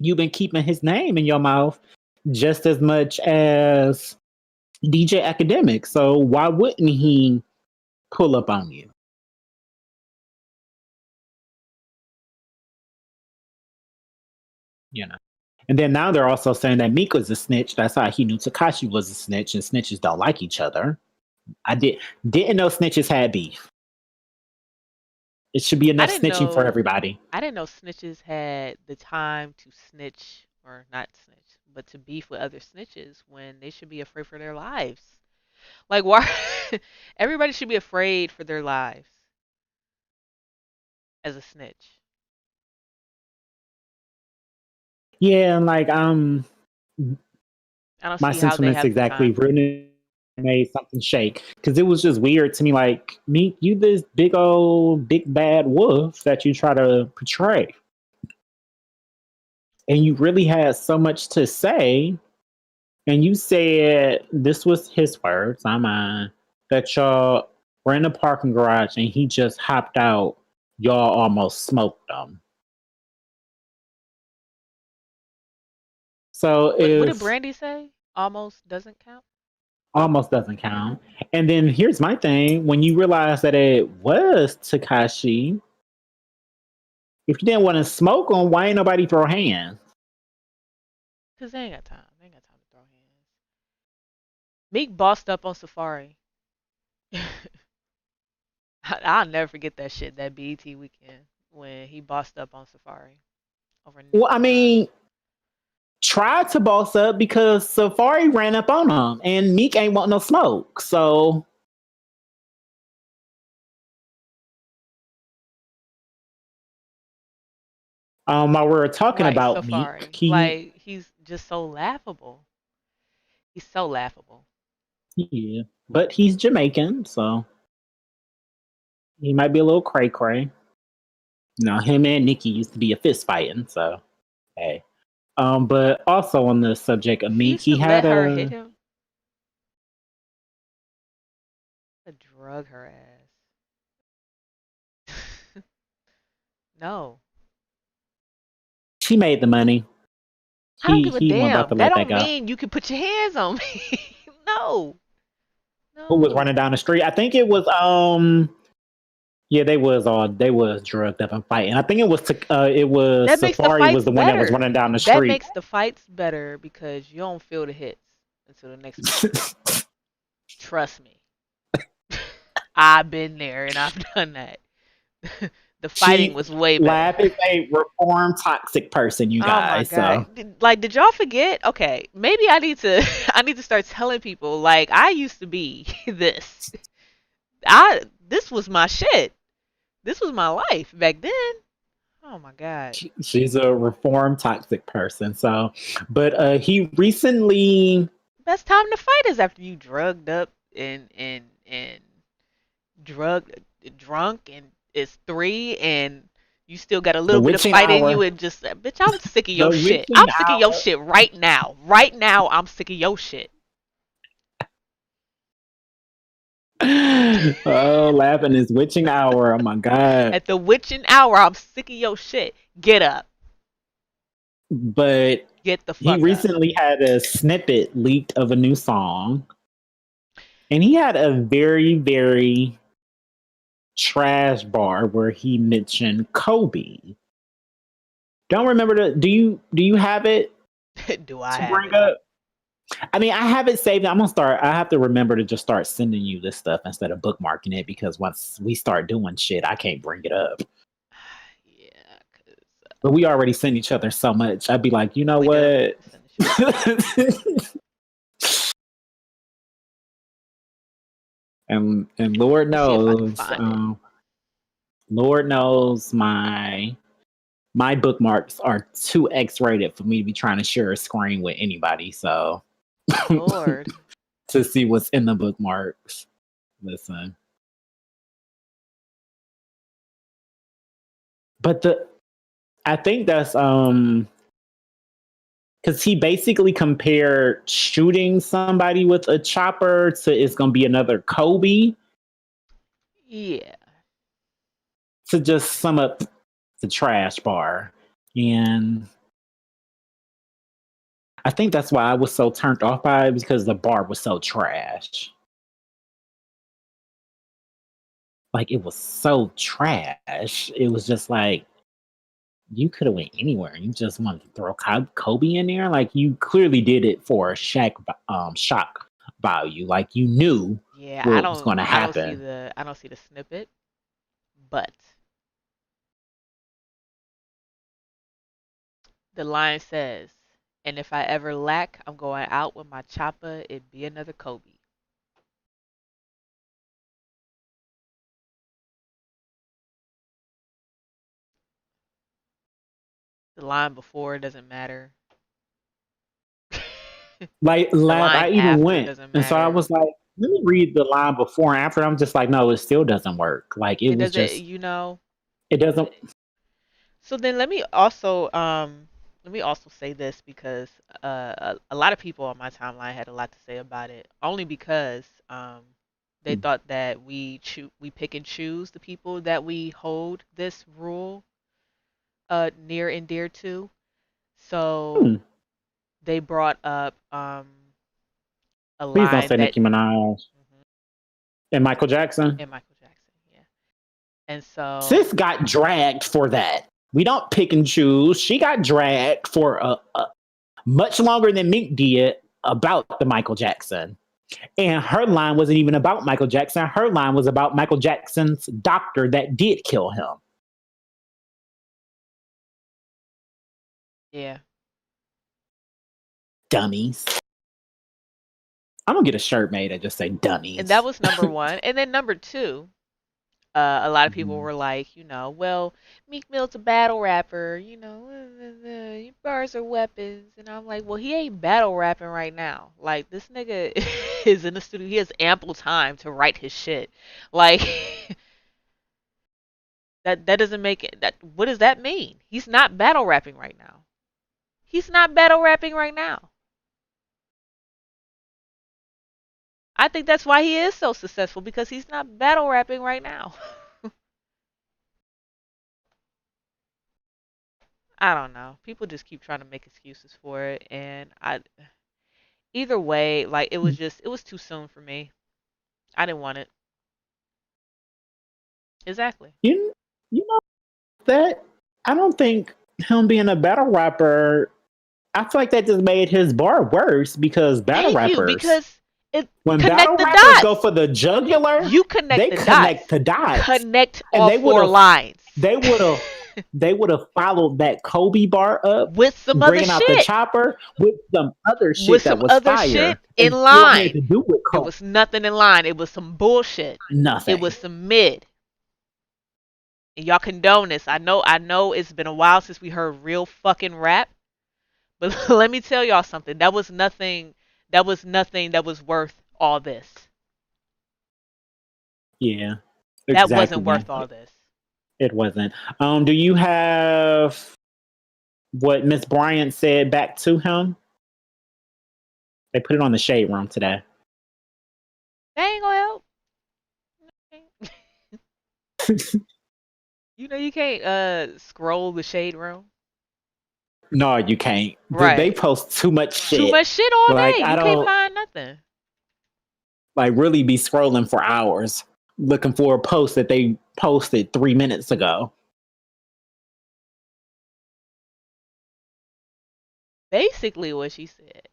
you've been keeping his name in your mouth just as much as DJ Academic. So why wouldn't he pull up on you? You know. And then now they're also saying that Meek was a snitch. That's how he knew Takashi was a snitch, and snitches don't like each other. I didn't know snitches had beef. It should be I enough didn't snitching for know everybody. I didn't know snitches had the time to snitch or not snitch, but to beef with other snitches when they should be afraid for their lives. Like why everybody should be afraid for their lives as a snitch. Yeah, and like I don't my see how they sentiments have the exactly time to. really made something shake because it was just weird to me. Like Meek, you this big old big bad wolf that you try to portray, and you really had so much to say. And you said this was his words, not mine, that y'all were in the parking garage and he just hopped out. Y'all almost smoked him. So What did if Brandy say? Almost doesn't count? almost doesn't count. And then here's my thing: when you realize that it was Takashi, if you didn't want to smoke him, why ain't nobody throw hands? Because they ain't got time. They ain't got time to throw hands. Meek bossed up on Safari. I'll never forget that shit, that BET weekend when he bossed up on Safari over Well, I Nicki Minaj. mean, tried to boss up because Safari ran up on him, and Meek ain't want no smoke. So while we were talking Right, about Meek, Safari. Like he's just so laughable. He's so laughable. yeah, but he's Jamaican, so he might be a little cray cray. Him and Nikki used to be a fist fighting, so hey. But also on the subject of He Meek, used to he had let her hit a him to drug her ass. No. she made the money. I don't He give a he wasn't about damn. to That let that don't go. mean you can put your hands on me. No, Who was no. running down the street? I think it was yeah, they was drugged up and fighting. I think it was That makes the Safari was fights the one that was better. running down the That street. makes the fights better because you don't feel the hits until the next movie. Trust me. I've been there and I've done that. The fighting She was way better. Lab is a reformed toxic person, you Oh my guys. god. So Like did y'all forget? Okay, maybe I need to I need to start telling people like I used to be this. I this was my shit. This was my life back then. Oh my god. she's a reformed toxic person. So, but he recently Best time to fight is after you drugged up and drugged drunk and it's 3 and you still got a the little bit of witching fight in you hour, and just bitch I'm sick of your the shit. witching I'm sick of your hour. shit right now. Right now I'm sick of your shit. Oh, laughing is witching hour. Oh my god. At the witching hour I'm sick of your shit. Get up. But Get the he fuck up. recently had a snippet leaked of a new song, and he had a very, very trash bar where he mentioned Kobe. Don't remember the. Do you have it Do I to have bring it? up? I mean, I have it saved. I'm gonna start. I have to remember to just start sending you this stuff instead of bookmarking it because once we start doing shit, I can't bring it up. Yeah, cause But we already send each other so much. I'd be like, you know we do. what? We send the shit all the time. and Lord Let me see if I can knows, find it. Lord knows my bookmarks are too X rated for me to be trying to share a screen with anybody. So Lord. to see what's in the bookmarks, listen. But I think that's because he basically compared shooting somebody with a chopper to it's gonna be another Kobe. Yeah. To just sum up the trash bar, and I think that's why I was so turned off by it because the bar was so trash. Like it was so trash. It was just like you could have went anywhere. You just wanted to throw Kobe in there. Like you clearly did it for shock value. Like you knew Yeah, what was going to happen. I don't see the snippet, but the line says, "And if I ever lack, I'm going out with my chopper. It'd be another Kobe." The line before doesn't matter. Like The lab, line I even after went, doesn't and so I matter. was like, let me read the line before and after. I'm just like, no, it still doesn't work. Like it It was doesn't, just, you know. it doesn't. So then let me also say this because a lot of people on my timeline had a lot to say about it. Only because they thought that we pick and choose the people that we hold this rule near and dear to. Hmm, So they brought up a please don't line say that Nicki Minaj mhm, and Michael Jackson. and Michael Jackson, yeah. And so Sis got dragged for that. We don't pick and choose. She got dragged for much longer than Mink did about the Michael Jackson. And her line wasn't even about Michael Jackson. Her line was about Michael Jackson's doctor that did kill him. yeah. Dummies. I'm gonna get a shirt made that just say And that dummies. was number one. And then number two, a lot of people Mhm. were like, well, Meek Mill's a battle rapper, your bars are weapons. And I'm like, well, he ain't battle rapping right now. Like, this nigga is in the studio. He has ample time to write his shit. Like, that doesn't make it. What does that mean? He's not battle rapping right now. He's not battle rapping right now. I think that's why he is so successful because he's not battle rapping right now. I don't know. People just keep trying to make excuses for it, and either way, like it was too soon for me. I didn't want it. Exactly. You know that I don't think him being a battle rapper. I feel like that just made his bar worse because battle Thank you, rappers, because it when battle connect the rappers go dots. for the jugular, You connect they the dots. connect the dots, Connect and all four lines they would have followed that Kobe bar up, with some other bringing out the shit. chopper with some other With shit that some was other shit fire in and still had line. to do with It Kobe. was nothing in line. It was some bullshit. It Nothing. was some mid. And y'all condone this. I know it's been a while since we heard real fucking rap. But let me tell y'all something. That was nothing that was worth all this. Yeah, That wasn't exactly. worth all this. It wasn't. Do you have what Miss Bryant said back to him? They put it on the shade room today. That ain't gonna help. You know you can't scroll the shade room. No, you can't. They Right. post too much Too shit. much shit all Like day. I You can't don't find nothing. like really be scrolling for hours looking for a post that they posted 3 minutes ago. Basically what she said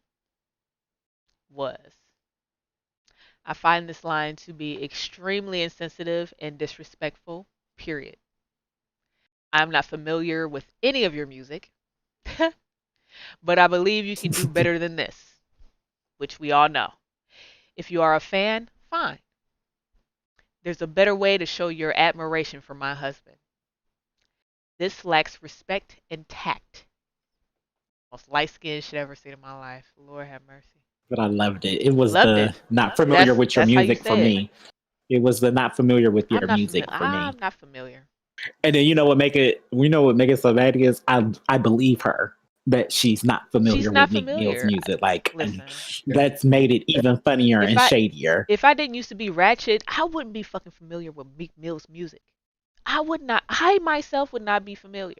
was, I find this line to be extremely insensitive and disrespectful, period. I'm not familiar with any of your music, but I believe you can do better than this, which we all know. If you are a fan, fine. There's a better way to show your admiration for my husband. This lacks respect and tact. Most light skinned shit I've ever seen in my life. Lord have mercy. But I loved it. It was Loved the it. not familiar with your That's how you music for say it. me. It was the not familiar with I'm your not familiar. music for me. I'm not familiar. And then you know what make it so bad is I believe her that she's not She's familiar not with Meek Mill's familiar. music. Like, and Listen, that's made it even funnier if and I shadier. if I didn't used to be ratchet, I wouldn't be fucking familiar with Meek Mill's music. I would not. I myself would not be familiar.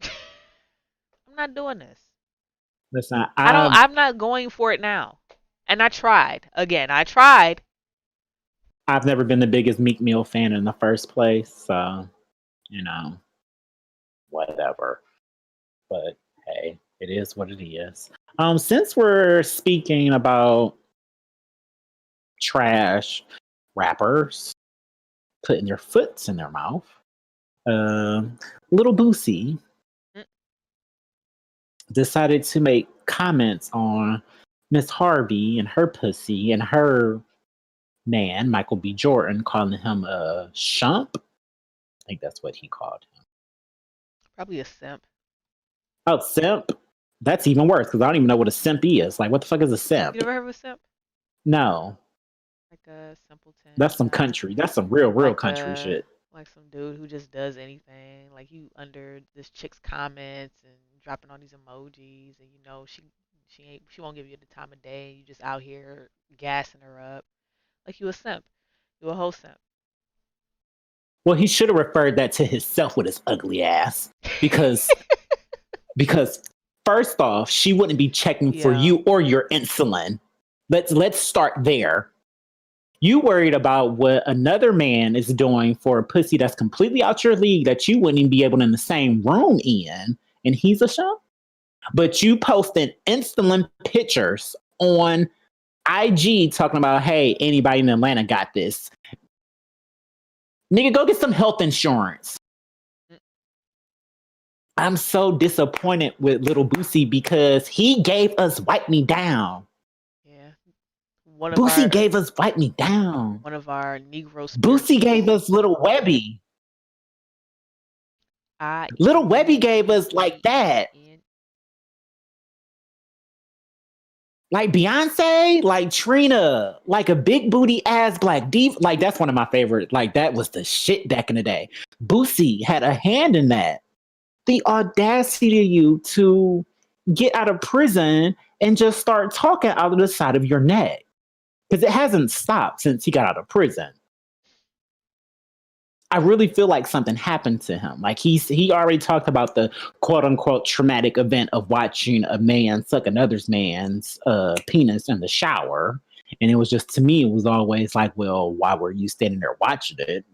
I'm not doing this. Listen, I don't. I'm not going for it now. And I tried. Again, I tried. I've never been the biggest Meek Mill fan in the first place, so you know, whatever. But hey, it is what it is. Since we're speaking about trash rappers putting their foots in their mouth, Little Boosie Mm, decided to make comments on Miss Harvey and her pussy and her man, Michael B. Jordan, calling him a shump. I think that's what he called him. Probably a simp. Oh, simp. That's even worse because I don't even know what a simp is. Like, what the fuck is a You simp? never heard of a simp? No, Like a simpleton. that's some country. That's some real Like country a shit. like some dude who just does anything. Like you under this chick's comments and dropping all these emojis, and you know she won't give you the time of day. You just out here gassing her up. Like you a simp. You a whole simp. Well, he should have referred that to himself with his ugly ass because because first off, she wouldn't be checking for Yeah. you or your insulin. Let's start there. You worried about what another man is doing for a pussy that's completely out your league that you wouldn't even be able to in the same room in, and he's a show. But you posting insulin pictures on IG talking about, hey, anybody in Atlanta got this. Nigga, go get some health insurance. I'm so disappointed with Little Boosie because he gave us Wipe Me Down. Yeah. One of Boosie our gave us Wipe Me Down. one of our Negro Boosie spirituals. gave us Little Webby. I Little Webby gave us like that. Like Beyonce, like Trina, like a big booty ass black diva. Like that's one of my favorite. Like that was the shit back in the day. Boosie had a hand in that. The audacity of you to get out of prison and just start talking out of the side of your neck. Because it hasn't stopped since he got out of prison. I really feel like something happened to him. Like he already talked about the quote unquote traumatic event of watching a man suck another man's penis in the shower. And it was just, to me, it was always like, well, why were you standing there watching it?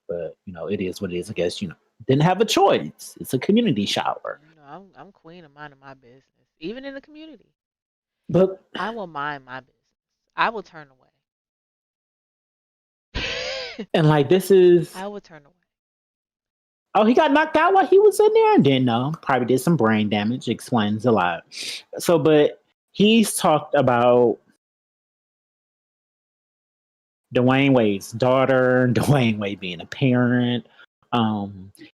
But it is what it is. I guess, didn't have a choice. It's a community shower. I'm queen of minding my business, even in the community. But I will mind my business. I will turn away. and like this is, I will turn away. oh, he got knocked out while he was in there? Didn't know. Probably did some brain damage. Explains a lot. So, but he's talked about Dwayne Wade's daughter, Dwayne Wade being a parent.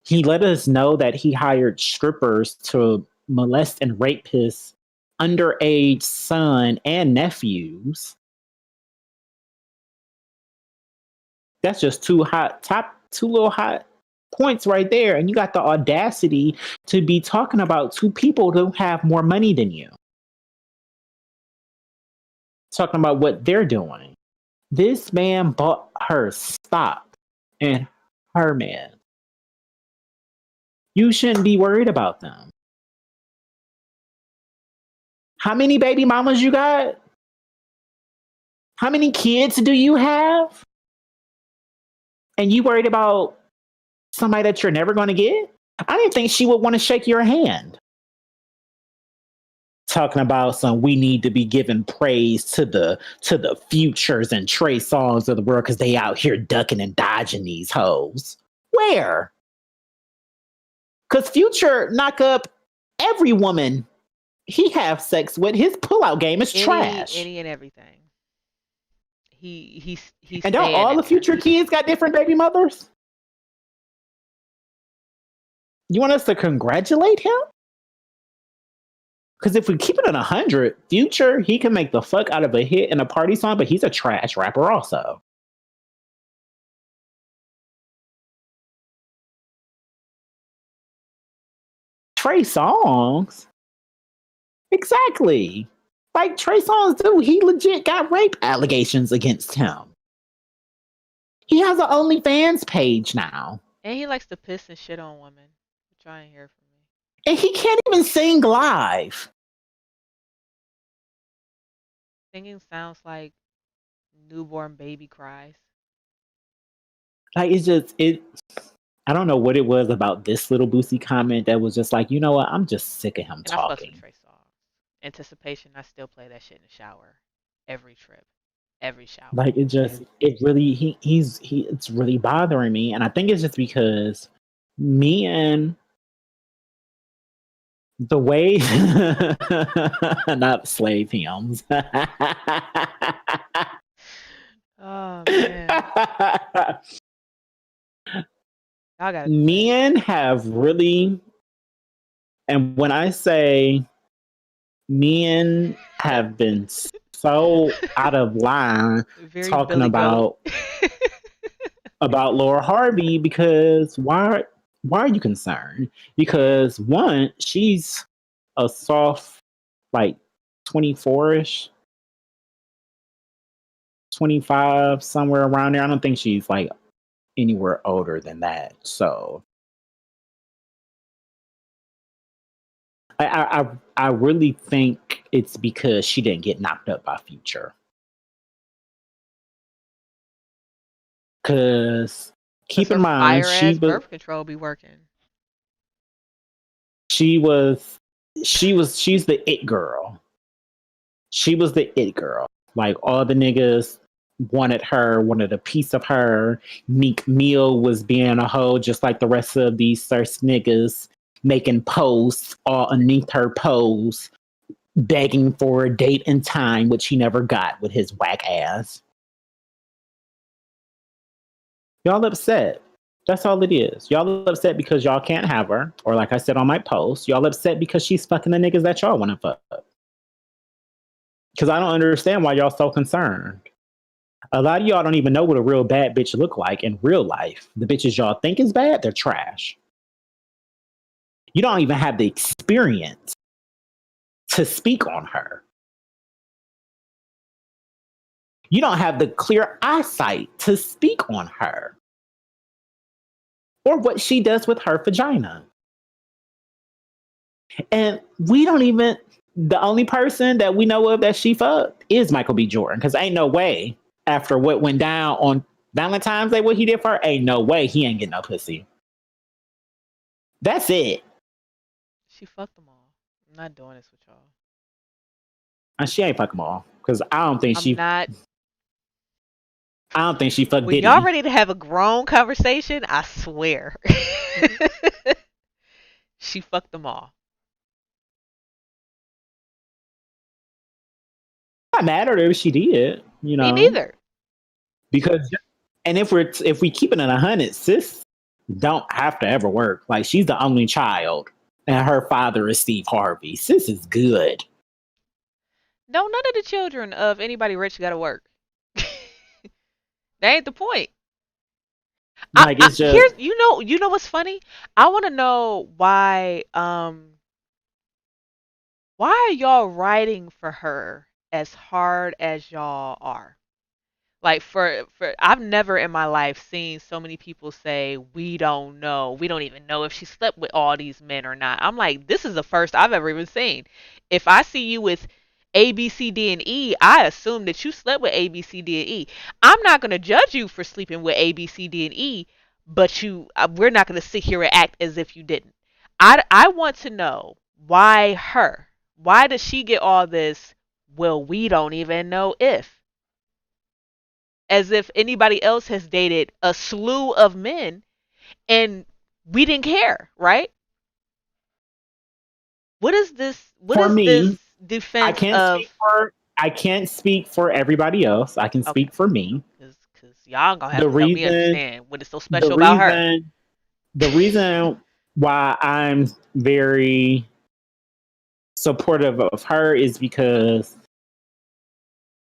He let us know that he hired strippers to molest and rape his underage son and nephews. That's just two little hot points right there. And you got the audacity to be talking about two people who have more money than you. Talking about what they're doing. This man bought her stock and her man. You shouldn't be worried about them. How many baby mamas you got? How many kids do you have? And you worried about somebody that you're never going to get? I didn't think she would want to shake your hand. Talking about we need to be giving praise to the Futures and Trey Songz of the world because they out here ducking and dodging these hoes. Where? Because Future knock up every woman he have sex with. His pullout game is trash. Any and everything. He's and don't all the Future kids got different baby mothers? You want us to congratulate him? Because if we keep it at 100, Future, he can make the fuck out of a hit and a party song, but he's a trash rapper also. Trey Songz? Exactly. Like Trey Songz, dude, he legit got rape allegations against him. He has an OnlyFans page now. And he likes to piss and shit on women. Try and hear from me. And he can't even sing live. Singing sounds like newborn baby cries. Like I don't know what it was about this little Boosie comment that was just like, you know what? I'm just sick of him talking. I fucks with Trey Songz. Anticipation, I still play that shit in the shower. Every trip. Every shower. Like it's really bothering me. And I think it's just because me and the way not slave hymns. Oh man. Men have really, and when I say men have been so out of line talking about Laura Harvey, because why are you concerned? Because one, she's a soft, like 24-ish, 25, somewhere around there. I don't think she's like anywhere older than that. So I really think it's because she didn't get knocked up by Future. Because keep in mind, she's birth control be working. She's the it girl. She was the it girl. Like all the niggas wanted a piece of her. Meek Mill was being a hoe just like the rest of these thirst niggas, making posts all underneath her pose, begging for a date and time, which he never got with his whack ass. Y'all upset. That's all it is. Y'all upset because y'all can't have her. Or like I said on my post, y'all upset because she's fucking the niggas that y'all want to fuck. Because I don't understand why y'all so concerned. A lot of y'all don't even know what a real bad bitch look like in real life. The bitches y'all think is bad, they're trash. You don't even have the experience to speak on her. You don't have the clear eyesight to speak on her or what she does with her vagina. And we don't even, the only person that we know of that she fucked is Michael B. Jordan. Because ain't no way, after what went down on Valentine's Day, what he did for her, ain't no way he ain't getting no pussy. That's it. She fucked them all. I'm not doing this with y'all. And she ain't fuck them all. Because I don't think I'm not. I don't think she fucked When Diddy. y'all ready to have a grown conversation, I swear. She fucked them all. Not mad at her if she did, you know. Me neither. Because, and if we keep it in 100, sis don't have to ever work. Like, she's the only child, and her father is Steve Harvey. Sis is good. No, none of the children of anybody rich got to work. That ain't the point. Like, it's just Here's you know what's funny? I want to know why are y'all writing for her as hard as y'all are? Like for I've never in my life seen so many people say we don't know. We don't even know if she slept with all these men or not. I'm like, this is the first I've ever even seen. If I see you with A, B, C, D, and E, I assume that you slept with A, B, C, D, and E. I'm not gonna judge you for sleeping with A, B, C, D, and E, but we're not gonna sit here and act as if you didn't. I want to know why her. Why does she get all this? Well, we don't even know if, as if anybody else has dated a slew of men and we didn't care, right? What is this? What for is this me. defense of? I can't speak for everybody else. I can Okay, speak for me. because y'all gonna have The to help me reason, understand what is so the special about her. reason, the reason why I'm very supportive of her is because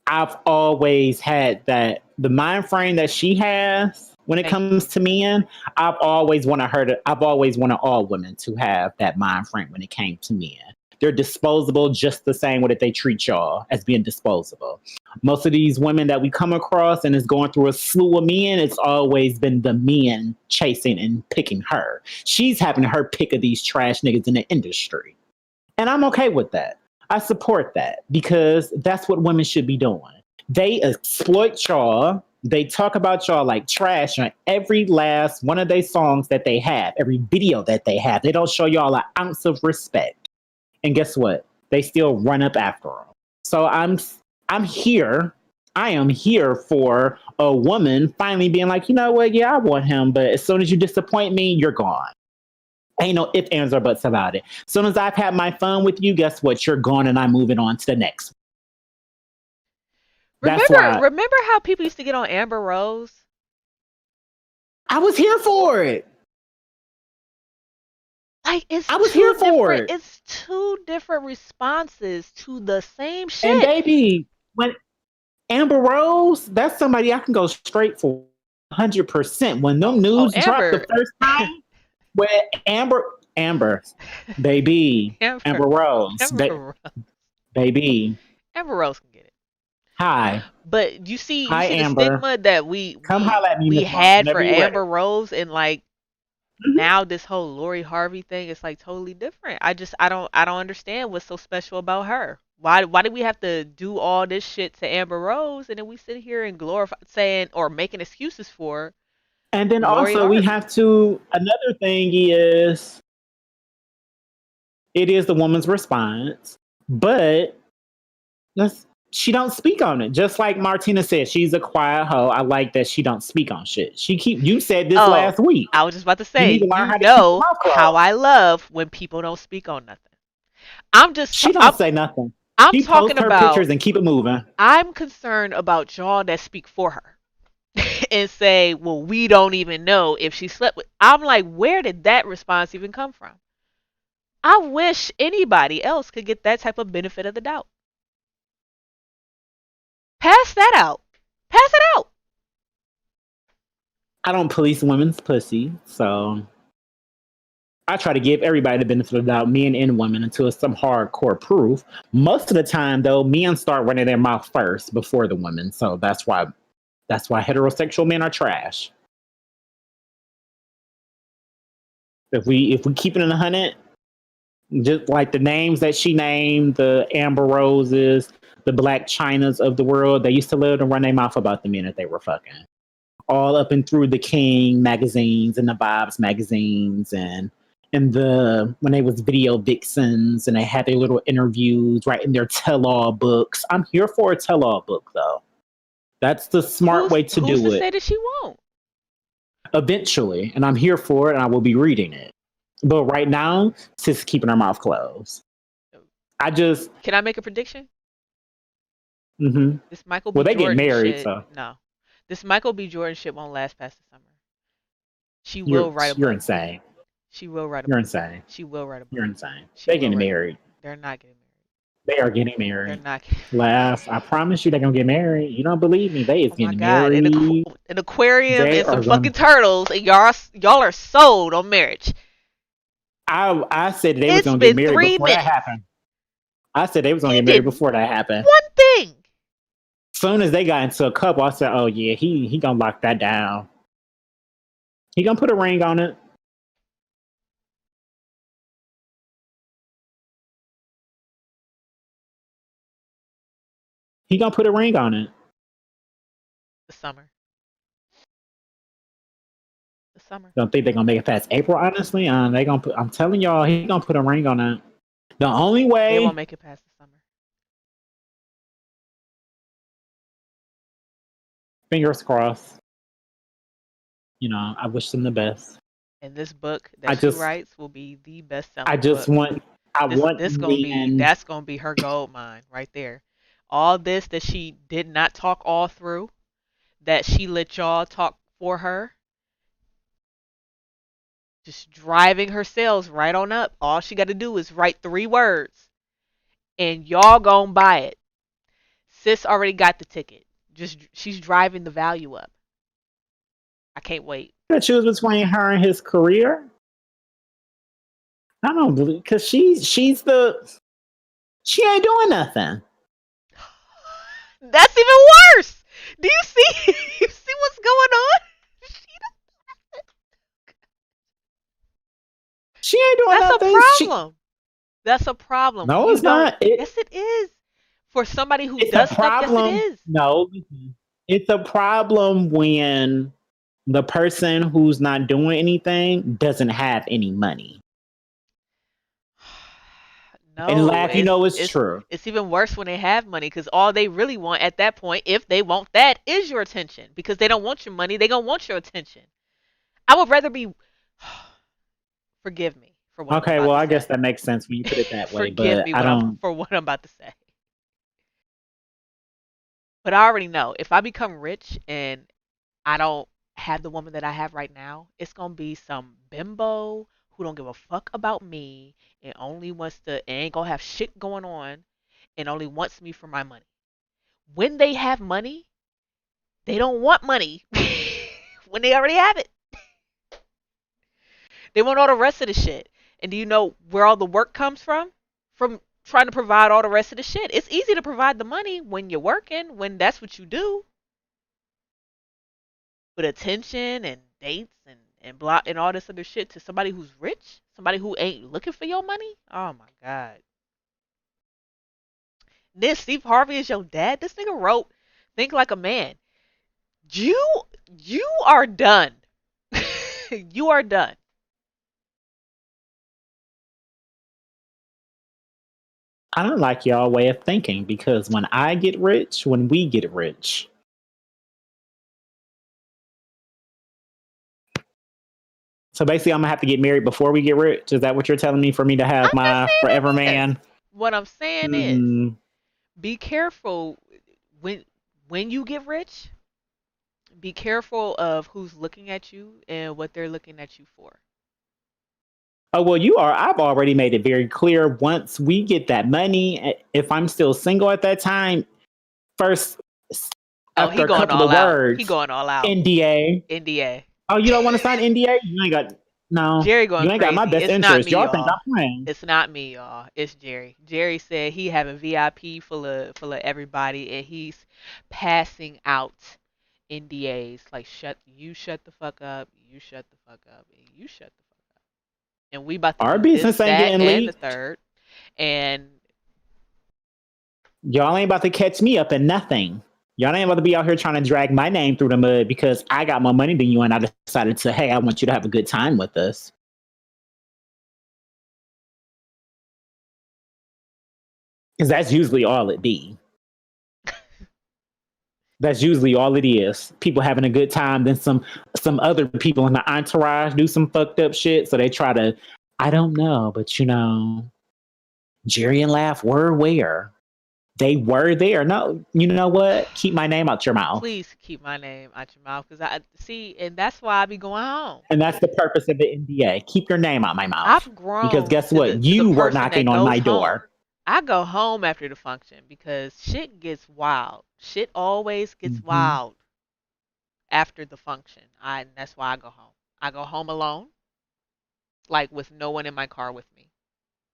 I've always had that the mind frame that she has when it Thank comes you. to men. I've always wanted all women to have that mind frame when it came to men. They're disposable just the same way that they treat y'all as being disposable. Most of these women that we come across and is going through a slew of men, it's always been the men chasing and picking her. She's having her pick of these trash niggas in the industry. And I'm okay with that. I support that because that's what women should be doing. They exploit y'all. They talk about y'all like trash on every last one of their songs that they have, every video that they have. They don't show y'all an ounce of respect. And guess what? They still run up after them. So I'm here. I am here for a woman finally being like, you know what? Yeah, I want him, but as soon as you disappoint me, you're gone. Ain't no ifs, ands, or buts about it. As soon as I've had my fun with you, guess what? You're gone and I'm moving on to the next. That's why Remember how people used to get on Amber Rose? I was here for it. Like I was here for it. It's two different responses to the same shit. And baby, when Amber Rose, that's somebody I can go straight for 100%. When them news dropped the first time, where Amber, baby, Amber Rose, baby, Amber Rose can get it. Hi. But you see Amber. the stigma that we had for Amber Rose, and like now this whole Lori Harvey thing is like totally different. I don't understand what's so special about her. Why did we have to do all this shit to Amber Rose, and then we sit here and glorify saying or making excuses for her? And then Lori also Harvey. We have to, another thing is, it is the woman's response, but she don't speak on it. Just like Martina said, she's a quiet hoe. I like that she don't speak on shit. You said this last week. I was just about to say, you know how I love when people don't speak on nothing. She don't say nothing. I'm talking about her pictures and keep it moving. I'm concerned about y'all that speak for her and say, well, we don't even know if she slept with. I'm like, where did that response even come from? I wish anybody else could get that type of benefit of the doubt. Pass that out. Pass it out. I don't police women's pussy, so I try to give everybody the benefit of the doubt, men and women, until it's some hardcore proof. Most of the time, though, men start running their mouth first before the women. So that's why heterosexual men are trash. If we keep it in 100, just like the names that she named, the Amber Roses, the Black Chinas of the world, they used to live and run their mouth about the men that they were fucking. All up and through the King magazines and the Bob's magazines and the when they was video vixens and they had their little interviews writing their tell-all books. I'm here for a tell-all book though. That's the smart way to do Who's to it. say that she won't? Eventually, and I'm here for it and I will be reading it. But right now, sis keeping her mouth closed. Can I make a prediction? Mm-hmm. This Michael B. Well, they Jordan get married, shit, so no. This Michael B. Jordan shit won't last past the summer. She will write a book. You're insane. She will write a book. You're insane. She will write a book. You're insane. They're getting married. They're not getting married. They are getting married. They're not getting married. Laugh. I promise you they're going to get married. You don't believe me. They is getting married. An aquarium and some fucking turtles, and y'all are sold on marriage. I said they was going to get married before that happened. I said they was going to get married before that happened. One thing. Soon as they got into a couple, I said, oh yeah, he going to lock that down. He going to put a ring on it. He gonna put a ring on it. The summer. Don't think they're gonna make it past April. Honestly, they gonna. I'm telling y'all, he gonna put a ring on it. The only way they won't make it past the summer. Fingers crossed. You know, I wish them the best. And this book that she writes will be the best selling. That's gonna be her gold mine right there. All this that she did not talk all through, that she let y'all talk for her, just driving her sales right on up. All she got to do is write 3 words, and y'all gonna buy it. Sis already got the ticket. She's driving the value up. I can't wait. You gotta choose between her and his career. I don't believe because she ain't doing nothing. That's even worse. Do you see? You see what's going on? She ain't doing nothing. That's a problem. That's a problem. No, it's not. Yes, it is. For somebody who does stuff, yes, it is. No, it's a problem when the person who's not doing anything doesn't have any money. No, and laugh, it's true. It's even worse when they have money because all they really want at that point, if they want that, is your attention. Because they don't want your money, they gonna want your attention. I would rather be. Forgive me for what. Okay, well, I guess that makes sense when you put it that way. Forgive me for what I'm about to say. But I already know if I become rich and I don't have the woman that I have right now, it's gonna be some bimbo who don't give a fuck about me and only wants to and ain't gonna have shit going on and only wants me for my money. When they have money, they don't want money when they already have it. They want all the rest of the shit. And do you know where all the work comes from? From trying to provide all the rest of the shit. It's easy to provide the money when you're working, when that's what you do. But attention and dates and block and all this other shit to somebody who's rich, somebody who ain't looking for your money. Oh my God. This Steve Harvey is your dad. This nigga wrote Think Like a Man. You are done. You are done. I don't like y'all way of thinking because when we get rich. So basically, I'm gonna have to get married before we get rich. Is that what you're telling me for me to have my forever man? What I'm saying is, be careful when you get rich. Be careful of who's looking at you and what they're looking at you for. Oh, well, I've already made it very clear. Once we get that money, if I'm still single at that time, first, after a couple of words, he going all out. NDA. NDA. Oh, you don't want to sign NDA? You ain't got. No, Jerry going you ain't got my crazy. best It's not interest. me, Y'all think y'all. I'm playing. It's not me, y'all. It's Jerry. Jerry said he having VIP full of everybody, and he's passing out NDAs like shut the fuck up, you shut the fuck up, and you shut the fuck up. And we about to Our do this, business ain't that, getting and the leaked. third. And Y'all ain't about to catch me up in nothing. Y'all ain't about to be out here trying to drag my name through the mud because I got more money than you and I decided to, hey, I want you to have a good time with us. Because that's usually all it be. That's usually all it is. People having a good time, then some other people in the entourage do some fucked up shit. So they try to, I don't know, but Jerry and Laugh were where. They were there. No, you know what? Keep my name out your mouth. please keep my name out your mouth, because I see, and that's why I be going home. And that's the purpose of the NDA. Keep your name out my mouth. I've Because grown guess to the what? to the You were person that knocking on goes my home. door. I go home after the function because shit gets wild. Shit always gets Mm-hmm. wild after the function. That's why I go home. I go home alone, like with no one in my car with me,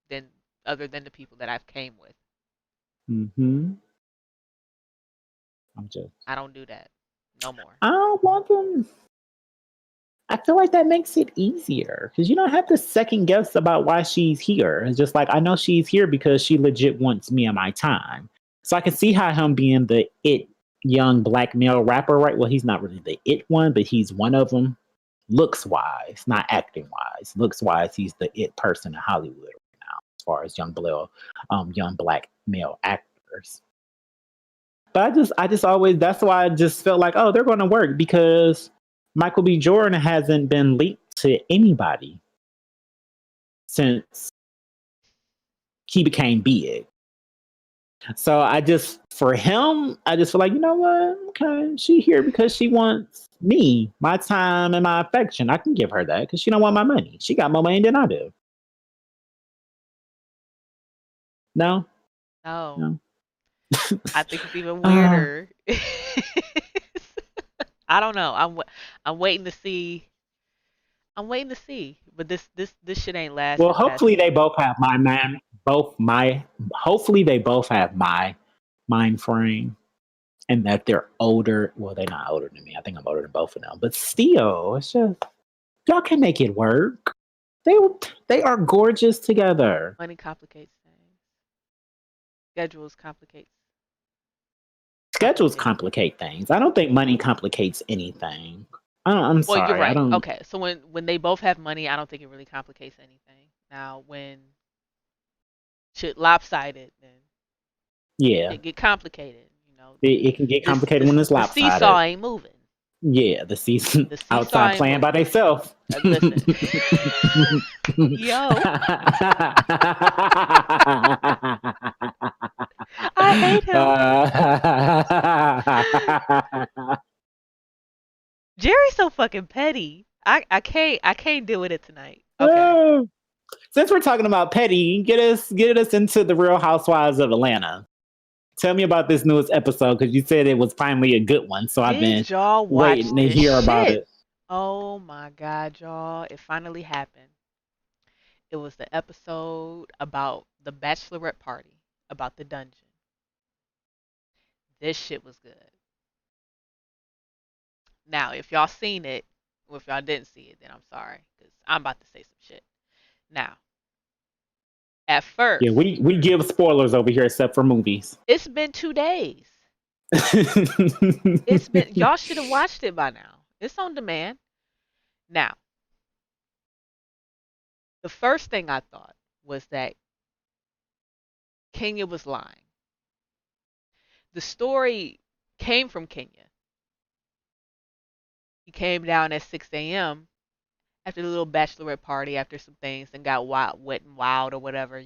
than other than the people that I've came with. Mm-hmm. I'm just I don't do that no more. I don't want them. I feel like that makes it easier because you don't have to second guess about why she's here. It's just like I know she's here because she legit wants me and my time. So I can see how him being the it young black male rapper, right? Well, he's not really the it one, but he's one of them. Looks wise, not acting wise. Looks wise, he's the it person in Hollywood right now, as far as young black male actors. But I just always that's why I just felt like, oh, they're going to work because Michael B. Jordan hasn't been leaked to anybody since he became big. So for him, I just feel like, you know what? Okay, she here because she wants me, my time, and my affection. I can give her that because she don't want my money. She got more money than I do. No, No, no. I think it's even uh, weirder. I don't know. I'm waiting to see. I'm waiting to see. But this shit ain't well, lasting past hopefully the they week. both have my man. Both my. Hopefully they both have my mind frame and that they're older. Well, they're not older than me. I think I'm older than both of them. But still, it's just y'all can make it work. They they are gorgeous together. Money complicates things. Schedules Schedules complicate. complicate things. I don't think money complicates anything. I'm Well, you're sorry. I right. don't. Okay, so when they both have money, I don't think it really complicates anything. Now, when shit lopsided, then Yeah, it get complicated. You know, it can get this complicated when it's the seesaw lopsided. ain't moving. Yeah, the season The seesaw outside ain't playing by moving. themselves. Listen, yo, I hate him. Jerry's so fucking petty. I can't deal with it tonight. Okay. Since we're talking about petty, get us into the Real Housewives of Atlanta. Tell me about this newest episode because you said it was finally a good one. So I've been Did y'all watch waiting to this hear about shit? it. Oh my god, y'all. It finally happened. It was the episode about the bachelorette party, about the dungeon. This shit was good. Now, if y'all seen it, or if y'all didn't see it, then I'm sorry, because I'm about to say some shit. Now, at Yeah, first, we give spoilers over here except for movies. it's been 2 days. Y'all should have watched it by now. It's on demand. Now, the first thing I thought was that Kenya was lying. The story came from Kenya. He came down at 6 a.m. after the little bachelorette party, after some things, and got wild, wet and wild or whatever,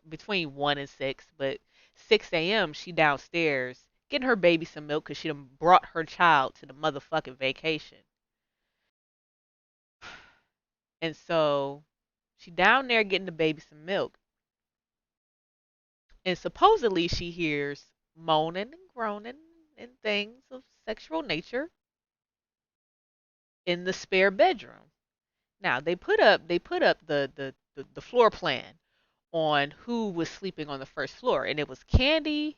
between 1 and 6. But 6 a.m., she downstairs getting her baby some milk because she done brought her child to the motherfucking vacation. And so she down there getting the baby some milk. And supposedly she hears moaning and groaning and things of sexual nature in the spare bedroom. Now they put up the floor plan on who was sleeping on the first floor, and it was Candy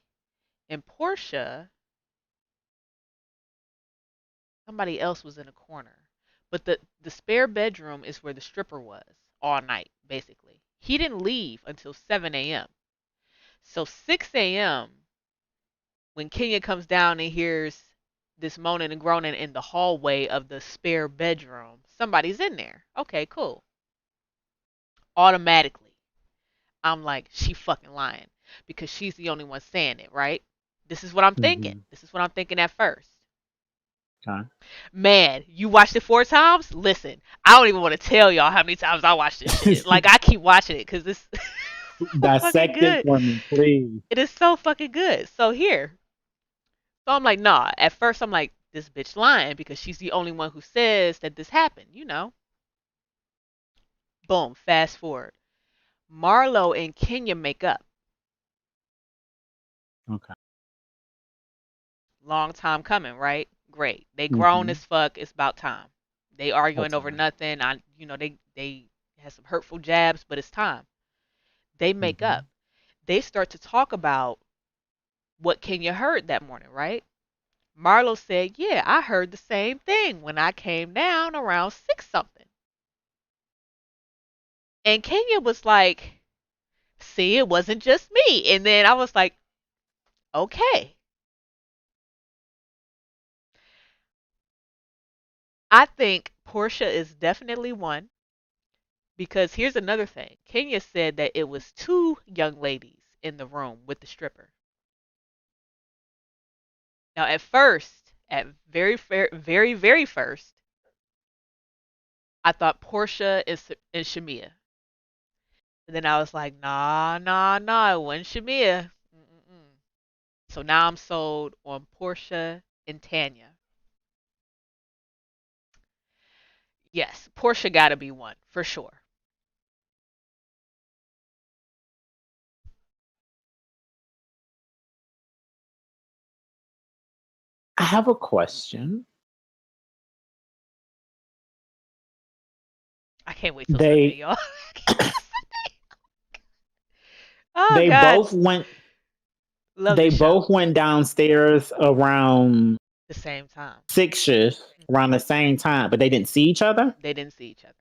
and Portia. Somebody else was in a corner. But the spare bedroom is where the stripper was all night, basically. He didn't leave until 7 a.m. So 6 a.m., when Kenya comes down and hears this moaning and groaning in the hallway of the spare bedroom, somebody's in there. Okay, cool. Automatically, I'm like, she fucking lying because she's the only one saying it, right? This is what I'm thinking. Mm-hmm. This is what I'm thinking at first. Okay. Man, you watched it 4 times? Listen, I don't even want to tell y'all how many times I watched this shit. Like, I keep watching it because this is so fucking Dissect it good. for me, please. It is so fucking good. So here. So I'm like, nah. At first, I'm like, this bitch lying because she's the only one who says that this happened, you know? Boom, fast forward. Marlo and Kenya make up. Okay. Long time coming, right? Great. They grown Mm-hmm. as fuck. It's about time. They arguing That's over fine. nothing. They had some hurtful jabs, but it's time. They make Mm-hmm. up. They start to talk about what Kenya heard that morning, right? Marlo said, "Yeah, I heard the same thing when I came down around 6 something." And Kenya was like, "See, it wasn't just me." And then I was like, "Okay." I think Portia is definitely one. Because here's another thing. Kenya said that it was two young ladies in the room with the stripper. Now, at first, at very first, I thought Portia and Shamia. And then I was like, nah, it wasn't Shamia. Mm-mm-mm. So now I'm sold on Portia and Tanya. Yes, Portia got to be one for sure. I have a question. I can't wait till Sunday, They y'all. Oh they God, both went love they this show. both went downstairs around The same time. 6ish around the same time, but they didn't see each other. They didn't see each other.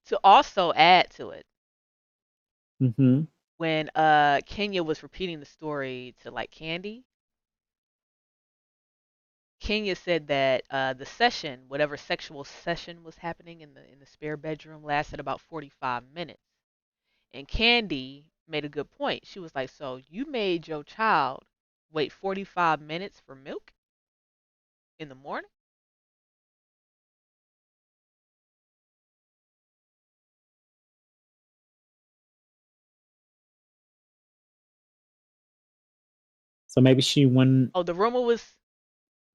To also add to it, Mm-hmm. when Kenya was repeating the story to like Candy, Kenya said that the session, whatever sexual session was happening in the spare bedroom, lasted about 45 minutes. And Candy made a good point. She was like, "So you made your child wait 45 minutes for milk in the morning?" So maybe she went. Oh, the rumor was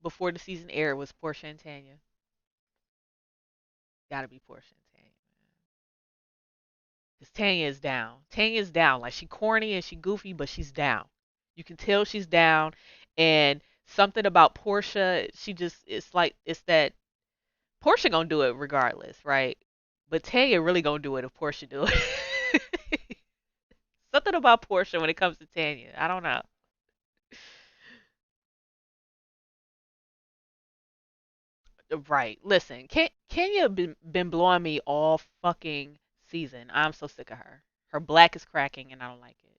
before the season aired was Portia and Tanya. Got to be Portia and Tanya. Because Tanya is down. Tanya is down. Like she corny and she goofy, but she's down. You can tell she's down. And something about Portia, she just it's like it's that Portia gonna do it regardless, right? But Tanya really gonna do it if Portia do it. Something about Portia when it comes to Tanya. I don't know. Right. Listen, Kenya been blowing me all fucking season. I'm so sick of her. Her black is cracking and I don't like it.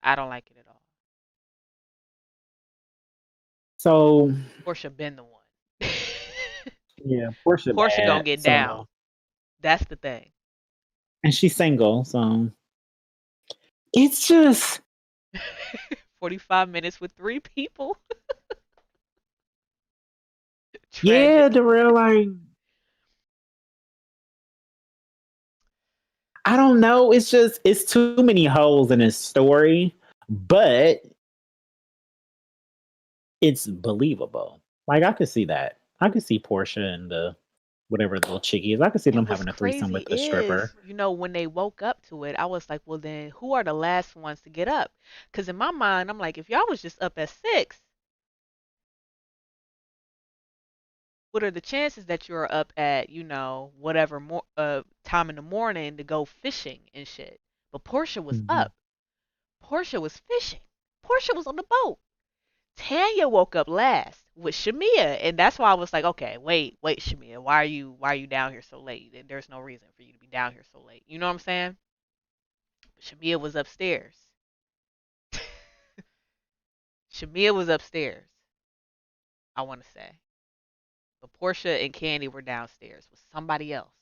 I don't like it at all. So Portia been the one. yeah, Portia Portia gonna bad. get down. So That's the thing. and she's single, so it's just 45 minutes with three people. yeah, Tragic. the real like I don't know. It's just it's too many holes in his story, but it's believable. Like I could see that. I could see Portia and the whatever little chickie is. I could see them And what's having a threesome crazy with the stripper. is, when they woke up to it, I was like, well, then who are the last ones to get up? Because in my mind, I'm like, if y'all was just up at 6, what are the chances that you're up at, whatever time in the morning to go fishing and shit? But Portia was Mhm. up. Portia was fishing. Portia was on the boat. Tanya woke up last with Shamia, and that's why I was like, okay, wait, Shamia, why are you down here so late? There's no reason for you to be down here so late. You know what I'm saying? But Shamia was upstairs. Shamia was upstairs, I want to say. But Portia and Candy were downstairs with somebody else.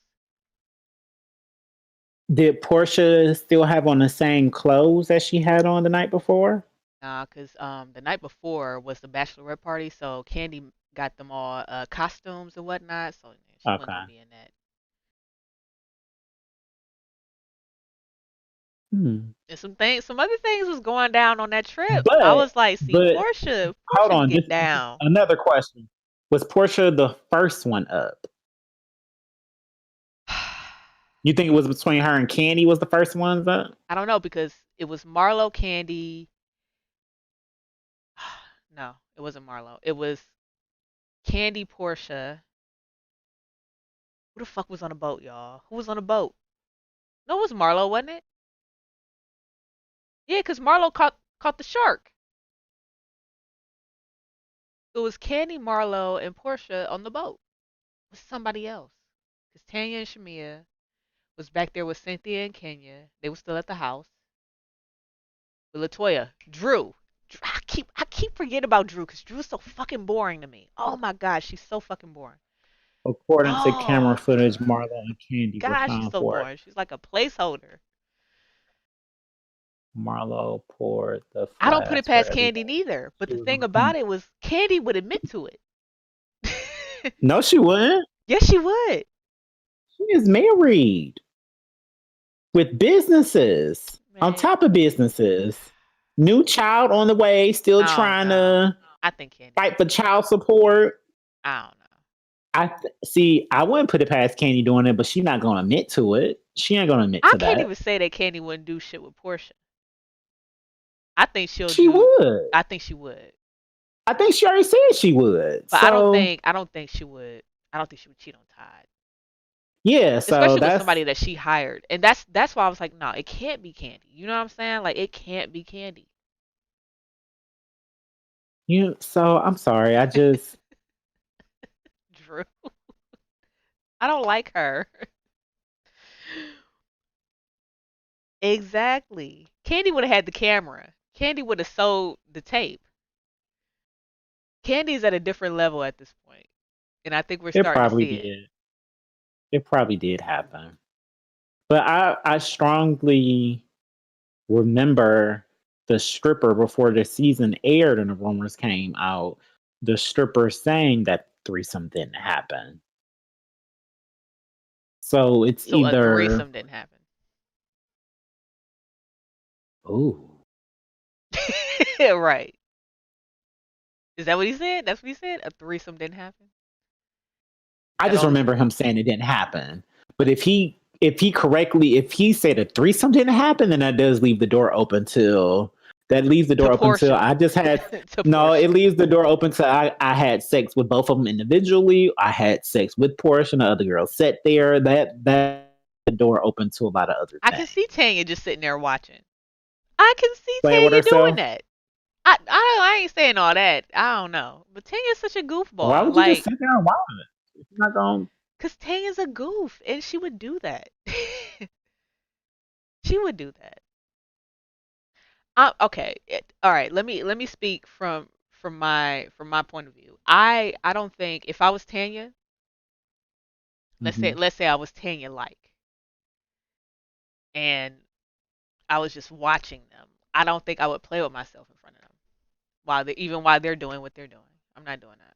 Did Portia still have on the same clothes that she had on the night before? Nah, cause the night before was the bachelorette party, so Candy got them all costumes and whatnot, so yeah, she wasn't Okay. gonna be in that. Hmm. And some other things was going down on that trip. I But was like, see, but hold Portia on, get just down. another question. Was Portia the first one up? You think it was between her and Candy was the first ones up? I don't know because it was Marlo, Candy. No, it wasn't Marlo. It was Candy, Portia. Who the fuck was on the boat, y'all? Who was on the boat? No, it was Marlo, wasn't it? Yeah, cause Marlo caught the shark. It was Candy, Marlo, and Portia on the boat with somebody else. Cause Tanya and Shamia was back there with Cynthia and Kenya. They were still at the house. With Latoya, Drew. I keep forgetting about Drew because Drew's so fucking boring to me. Oh my god, she's so fucking boring. According to camera Oh footage, Marlo and Candy were god, she's found so for it. boring. She's like a placeholder. Marlo poured the I don't put it flask for past Candy everybody. neither. But She the was on thing the phone. about it was Candy would admit to it. No, she wouldn't. Yes, she would. She is married with businesses on Man, top of businesses. New child on the way, still I don't trying know. to I think Candy fight would. for child support. I don't know. See. I wouldn't put it past Candy doing it, but she's not gonna admit to it. She ain't gonna admit I to can't that. even say that Candy wouldn't do shit with Portia. I think she'll She do. would. I think she would. I think she already said she would. But I don't So think. I don't think she would. I don't think she would cheat on Todd, yeah. So especially with that's somebody that she hired. And that's why I was like, no, it can't be Candy. You know what I'm saying? Like it can't be Candy. you. So I'm sorry. I just Drew. I don't like her. Exactly. Candy would have had the camera. Candy would have sold the tape. Candy's at a different level at this point, and I think we're it starting to probably see it. did. It probably did happen. But I strongly remember the stripper before the season aired and the rumors came out. The stripper saying that threesome didn't happen. So it's So a either threesome didn't happen. ooh. Right. Is that what he said? That's what he said? A threesome didn't happen? I That just all this remember him saying it didn't happen. But if he said a threesome didn't happen, then that does leave the door open till to Portia. I just had To no, it Portia. leaves the door open till I had sex with both of them individually. I had sex with Portia and the other girl sat there. That the door open to a lot of other I can things. see Tanya just sitting there watching. I can see Playing with Tanya doing herself. that. I ain't saying all that. I don't know. But Tanya's such a Why goofball. would you just Like, sit there and watch it? If you're not going. cause Tanya's a goof and she would do that. She would do that. Okay. All right. Let me speak from my point of view. I don't think if I was Tanya, let's say Mm-hmm. let's say I was Tanya like, and I was just watching them. I don't think I would play with myself in front of them while they're doing what they're doing. I'm not doing that.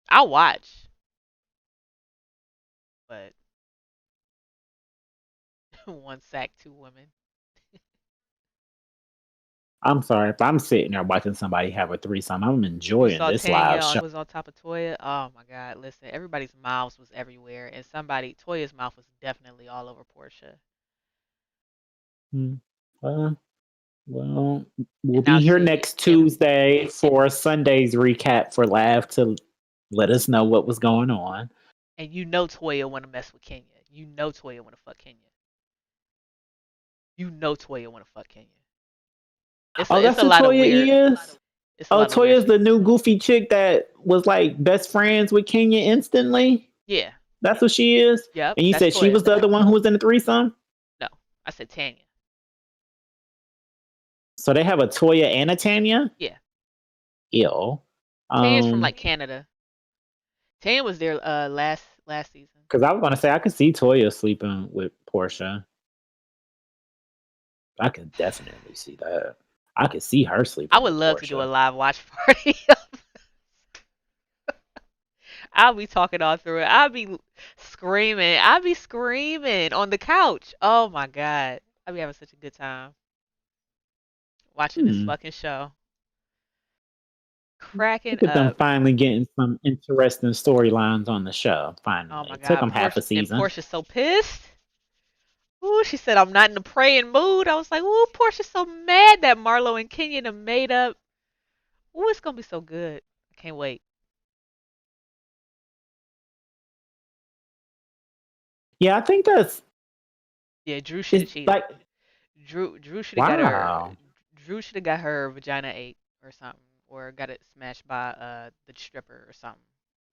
I'll watch, but one sack, two women. I'm sorry if I'm sitting there watching somebody have a threesome. I'm You enjoying saw this Tanya live show. was on top of Toya. Oh my God! Listen, everybody's mouths was everywhere, and Toya's mouth was definitely all over Portia. Hmm. Uh, well, we'll And now be here she next and Tuesday for Sunday's recap for Laugh to let us know what was going on. And you know Toya want to mess with Kenya. You know Toya want to fuck Kenya. You know Toya want to fuck Kenya. Oh, It's that's a who lot of weird. Toya is? It's a Oh, lot of weird Toya's shit. the new goofy chick that was like best friends with Kenya instantly? Yeah. That's what she is? Yep. And you That's said she Toya. was the other one who was in the threesome? No, I said Tanya. So they have a Toya and a Tanya? Yeah. Ew. Tanya's from like Canada. Tanya was there last season. Because I was going to say, I could see Toya sleeping with Portia. I could definitely see that. I could see her sleeping I would with love to do a Portia. live watch party. I'll be talking all through it. I'll be screaming. I'll be screaming on the couch. Oh my god. I'll be having such a good time watching this fucking show. Cracking Look at them up. finally getting some interesting storylines on the show. Finally. Oh my It took god. them half a And season. Portia's so pissed. Ooh, she said I'm not in the praying mood. I was like, ooh, Portia's so mad that Marlo and Kenyon have made up. Ooh, it's gonna be so good. I can't wait. Yeah, I think that's Yeah, Drew should have it's cheated. like Drew should have got her. wow. Drew should have got her vagina ate or something, or got it smashed by the stripper or something.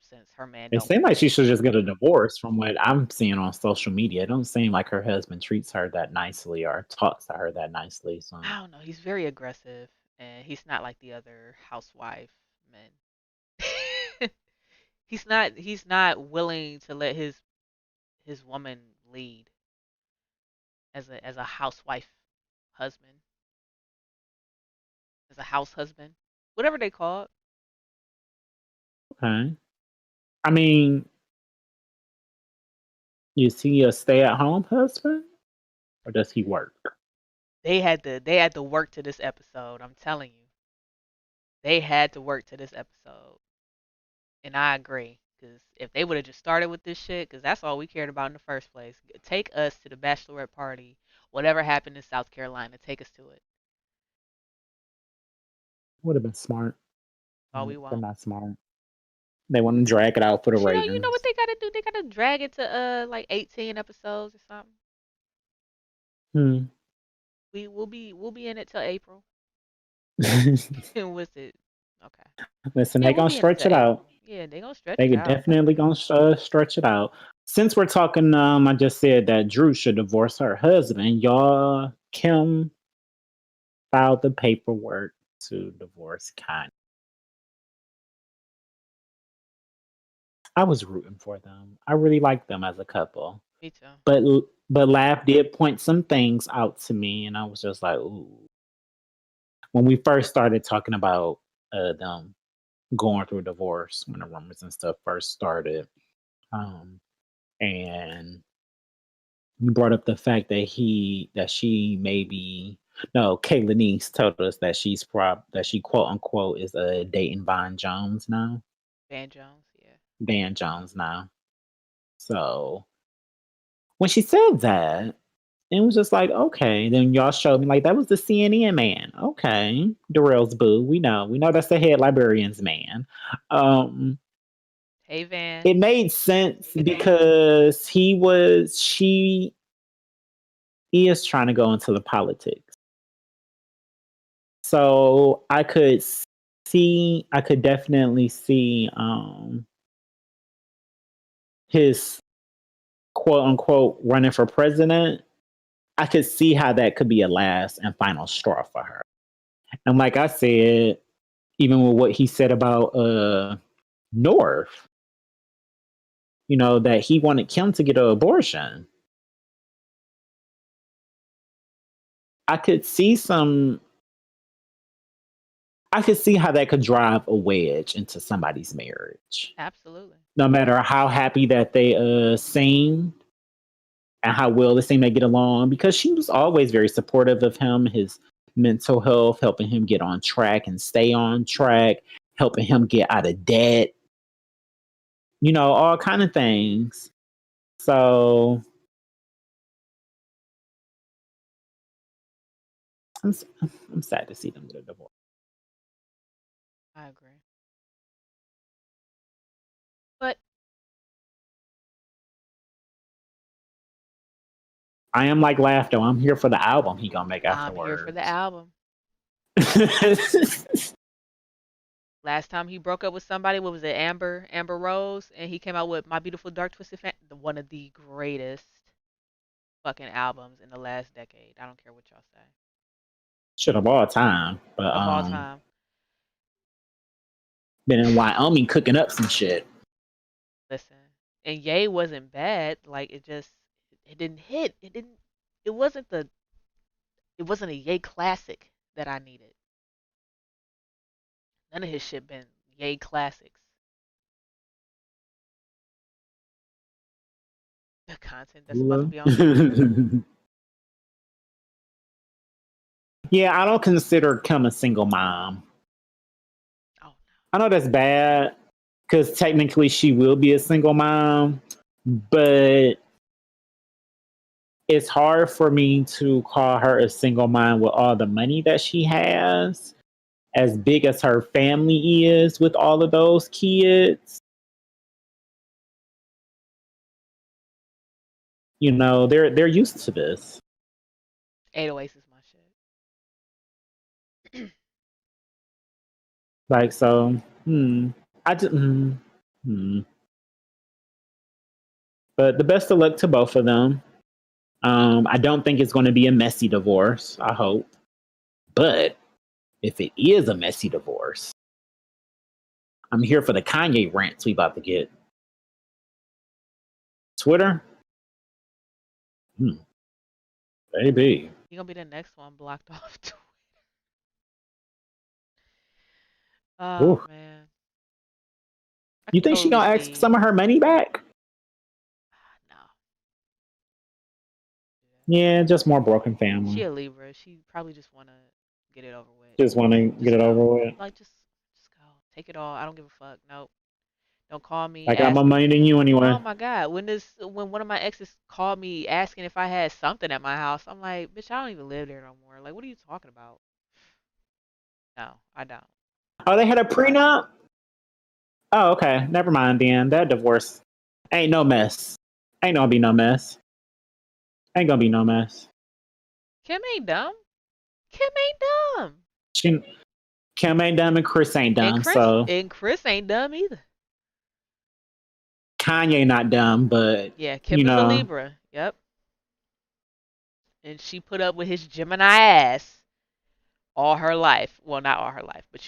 Since her man It don't seemed want like it. she should just get a divorce from what I'm seeing on social media. It don't seem like her husband treats her that nicely or talks to her that nicely. So I don't know. He's very aggressive, and he's not like the other housewife men. He's not willing to let his woman lead as a housewife husband, as a house husband, whatever they call it. okay. I mean, is he a stay-at-home husband or does he work? They had to work to this episode. I'm telling you, they had to work to this episode, and I agree. Because if they would have just started with this shit, because that's all we cared about in the first place, take us to the bachelorette party. Whatever happened in South Carolina, take us to it. Would have been smart. All we They're want. not smart. They want to drag it out for the But you know what ratings. they gotta do? They gotta drag it to like 18 episodes or something. Hmm. We'll be in it till April. What's it? Okay. Listen, Yeah, they we'll gonna be in it stretch till it out. April. Yeah, they gonna stretch They it could out. definitely gonna stretch it out. Since we're talking, I just said that Drew should divorce her husband. Y'all, Kim filed the paperwork to divorce Kanye. I was rooting for them. I really liked them as a couple. Me too. But Laugh did point some things out to me, and I was just like, ooh. When we first started talking about them going through divorce, when the rumors and stuff first started, um, and you brought up the fact that she maybe no, Kayla Niece told us that that she quote unquote is dating Von Jones now. Van Jones. Yeah. Van Jones now. So when she said that, it was just like, okay. Then y'all showed me like that was the CNN man. Okay. Darrell's boo. We know that's the head librarian's man. Um Hey Van. it made sense because she is trying to go into the politics. So I could definitely see his quote unquote running for president. I could see how that could be a last and final straw for her. And like I said, even with what he said about North, that he wanted Kim to get an abortion. I could see some I could see how that could drive a wedge into somebody's marriage. Absolutely. No matter how happy that they seem and how well they seem to get along, because she was always very supportive of him, his mental health, helping him get on track and stay on track, helping him get out of debt, all kind of things. So I'm, I'm sad to see them get a divorce. I agree. But I am like Laugh though. I'm here for the album he gonna make I'm here for the afterwards. album. Last time he broke up with somebody, what was it, Amber Rose, and he came out with My Beautiful Dark Twisted one of the greatest fucking albums in the last decade. I don't care what y'all say. Shit of all time. But Of all time. been in Wyoming cooking up some shit. Listen. And Ye wasn't bad. Like it didn't hit. It wasn't a Ye classic that I needed. None of his shit been Ye classics. The content that's about to be on. Yeah, I don't consider Kim a single mom. Oh no. I know that's bad because technically she will be a single mom, but it's hard for me to call her a single mom with all the money that she has, as big as her family is with all of those kids. You know, they're used to this. 808s is my shit. Like so, I just But the best of luck to both of them. I don't think it's going to be a messy divorce. I hope, but if it is a messy divorce, I'm here for the Kanye rants we about to get. Twitter, baby. He gonna be the next one blocked off Twitter. Oh Ooh. man. You think she gonna ask some of her money back? No. Yeah, just more broken family. She a Libra. She probably just wanna get it over with. Just want to get it over with. Like just go. Take it all. I don't give a fuck. Nope. Don't call me. I got more money than you anyway. Oh my god. When one of my exes called me asking if I had something at my house, I'm like, bitch, I don't even live there no more. Like, what are you talking about? No, I don't. Oh, they had a prenup? Oh, okay. Never mind then. That divorce ain't no mess. Ain't gonna be no mess. Ain't gonna be no mess. Kim ain't dumb. Kim ain't dumb. Kim ain't dumb and Chris ain't dumb. And Chris ain't dumb either. Kanye not dumb, but yeah, Kim is a Libra. Yep. And she put up with his Gemini ass all her life. Well, not all her life, but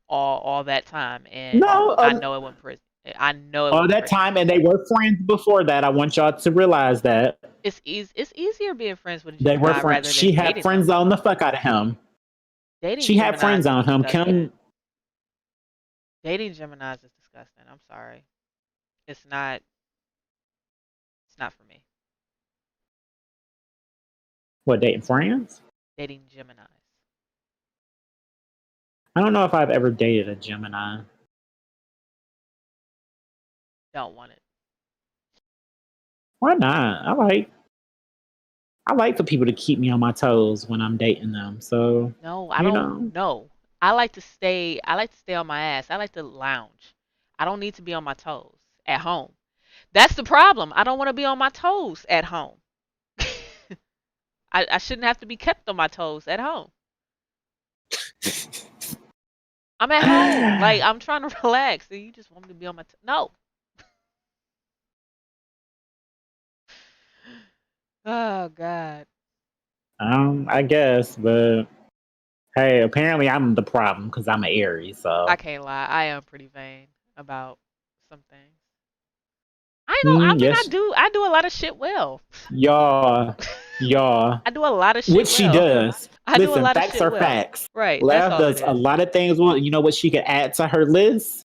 all that time. And I know it went prison. I know it. All that time, and they were friends before that. I want y'all to realize that it's easier being friends with a Gemini. They were friends. She had friends on the fuck out of him. She had friends on him. Kim. Dating Geminis is disgusting. I'm sorry. It's not for me. What, dating friends? Dating Geminis. I don't know if I've ever dated a Gemini. Don't want it. Why not? I like for people to keep me on my toes when I'm dating them. So no, I don't know. I like to stay on my ass. I like to lounge. I don't need to be on my toes at home. That's the problem. I don't want to be on my toes at home. I shouldn't have to be kept on my toes at home. I'm at home. Like, I'm trying to relax. And you just want me to be on my toes. No. Oh, God. I guess, but hey, apparently I'm the problem because I'm an Aries. So I can't lie. I am pretty vain about some things. I do a lot of shit well. Y'all. I do a lot of shit Which she does. Listen, facts are facts. Right. Lav does a lot of things well. You know what she could add to her list?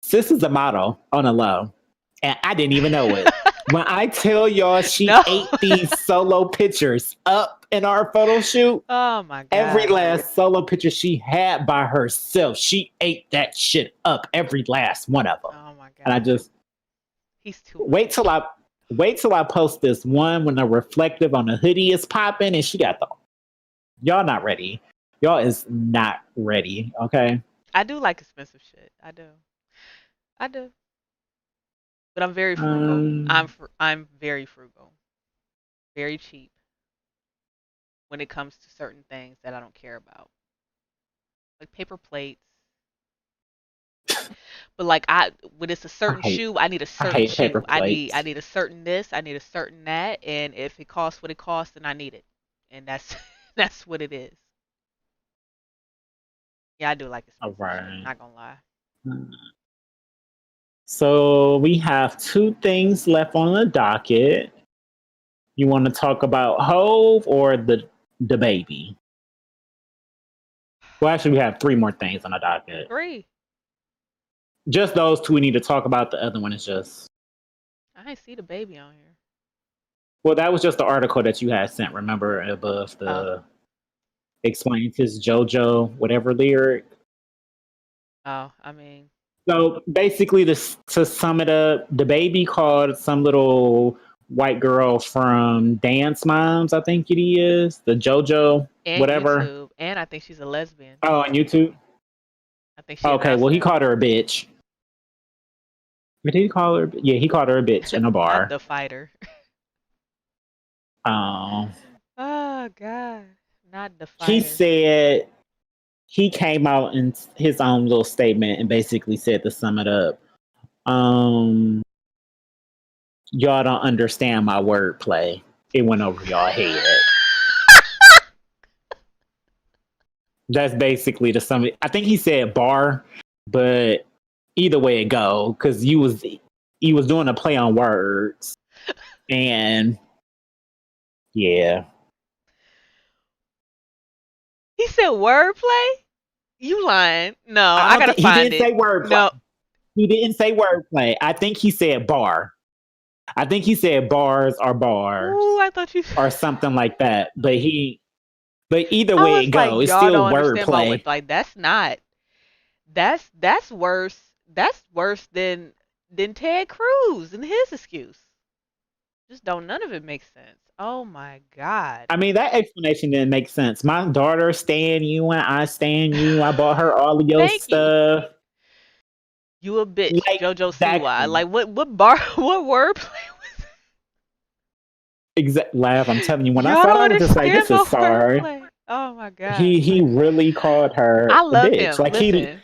Sis is a model on a low. And I didn't even know it. When I tell y'all she ate these solo pictures up in our photo shoot. Oh my God. Every last solo picture she had by herself, she ate that shit up. Every last one of them. Oh my God. And I just He's too wait till I post this one when the reflective on the hoodie is popping and she got the y'all not ready. Y'all is not ready, okay? I do like expensive shit. I do. But I'm very frugal. I'm very frugal, very cheap when it comes to certain things that I don't care about, like paper plates. But like when it's a I certain hate shoe, I need a I certain hate paper shoe. I plates. need a certain this, I need a certain that, and if it costs what it costs, then I need it, and that's that's what it is. Yeah, I do like All expensive shit. right. Not gonna lie. So we have two things left on the docket. You want to talk about Hove or the baby? Well, actually, we have three more things on the docket. 3. Just those two we need to talk about. The other one is just I ain't see the baby on here. well, that was just the article that you had sent. Remember above Oh, the explains his JoJo whatever lyric. oh, I mean, So basically, this to sum it up, the baby called some little white girl from Dance Moms, I think it is the JoJo and whatever. YouTube, and I think she's a lesbian. Oh, on YouTube. I think she Okay, announced well he that. called her a bitch. But did he call her? Yeah, he called her a bitch in a Not bar. the fighter. Um, Oh God, not the he fighter. said he came out in his own little statement and basically said to sum it up, um, y'all don't understand my wordplay. It went over y'all head. That's basically the sum. I think he said bar, but either way it go, because he was doing a play on words, and yeah, He said wordplay. You lying? No, I I don't gotta think he find didn't it. say wordplay. No. He didn't say wordplay. I think he said bar. I think he said bars are bars Ooh, I thought you. or something like that. But either I way was it like, go, it's y'all still don't understand my word. wordplay. Like that's not. That's worse. That's worse than Ted Cruz and his excuse. Just don't. None of it makes sense. Oh my God. I mean, that explanation didn't make sense. My daughter stand you and I stand you. I bought her all of your Thank you. stuff. You a bitch, Like JoJo Siwa. exactly. Like what bar? What wordplay was Exact laugh. I'm telling you, when I Y'all saw that, don't I was just like, understand this my is sorry. wordplay. Oh my God. He really called her I a love bitch. him. Like Listen,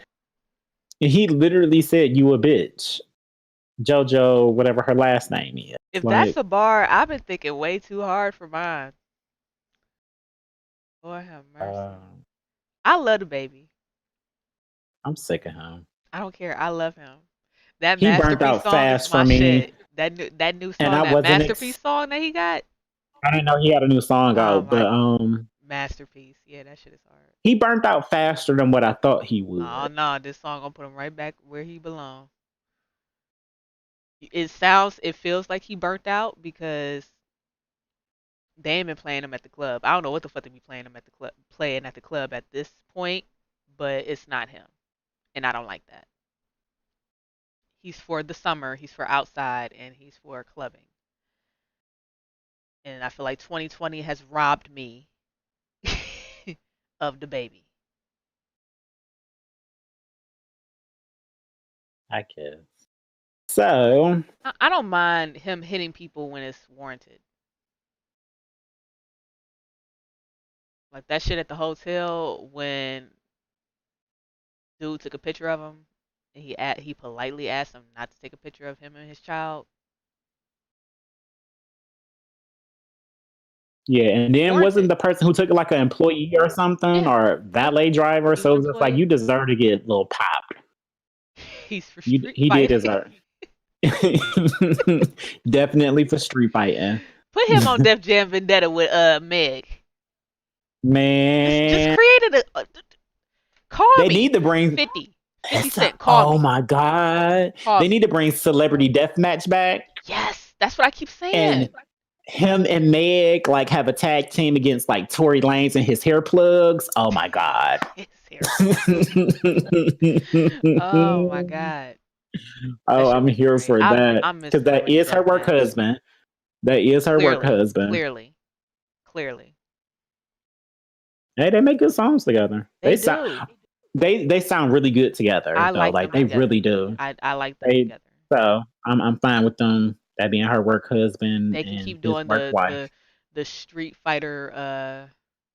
he literally said you a bitch. JoJo, whatever her last name is. if that's Like, a bar, I've been thinking way too hard for mine. Lord have mercy. I love the baby. I'm sick of him. I don't care. I love him. That He burnt masterpiece out song is fast for my me, shit. That new and song, I that wasn't. masterpiece song that he got. I didn't know he had a new song Oh out, but my masterpiece. Yeah, that shit is hard. he burnt out faster than what I thought he Oh would. no, this song gonna put him right back where he belongs. It feels like he burnt out because they ain't been playing him at the club. I don't know what the fuck they be playing him at the club, playing at the club at this point, but it's not him, and I don't like that. He's for the summer, he's for outside, and he's for clubbing. And I feel like 2020 has robbed me of the baby. I guess. So I don't mind him hitting people when it's warranted. Like that shit at the hotel when dude took a picture of him and he politely asked him not to take a picture of him and his child. yeah, and then wasn't Warranted. the person who took it like an employee or something Yeah. or Yep. valet driver? It was So an it's just like employee. you deserve to get a little pop. He's for street He did fighting. deserve. Definitely for street fighting. Put him on Def Jam Vendetta with Meg. Just Man, created call they me. need to bring 50 Cent, call oh me. my god. Call They me. need to bring Celebrity Deathmatch back Yes, that's what I keep saying. and him and Meg like have a tag team against like Tory Lanez and his hair plugs. Oh my god. His hair. Oh my God. That Oh, shit I'm would be here great. for that I miss because that Celebrity is her work Deathmatch. husband. That is her work Clearly. husband. Clearly. Clearly. Hey, they make good songs together. They do. They sound really good together I though. like Like them they together. really do. I like them They together. so I'm fine with them. That being her work husband They can and keep his doing work wife. the Street Fighter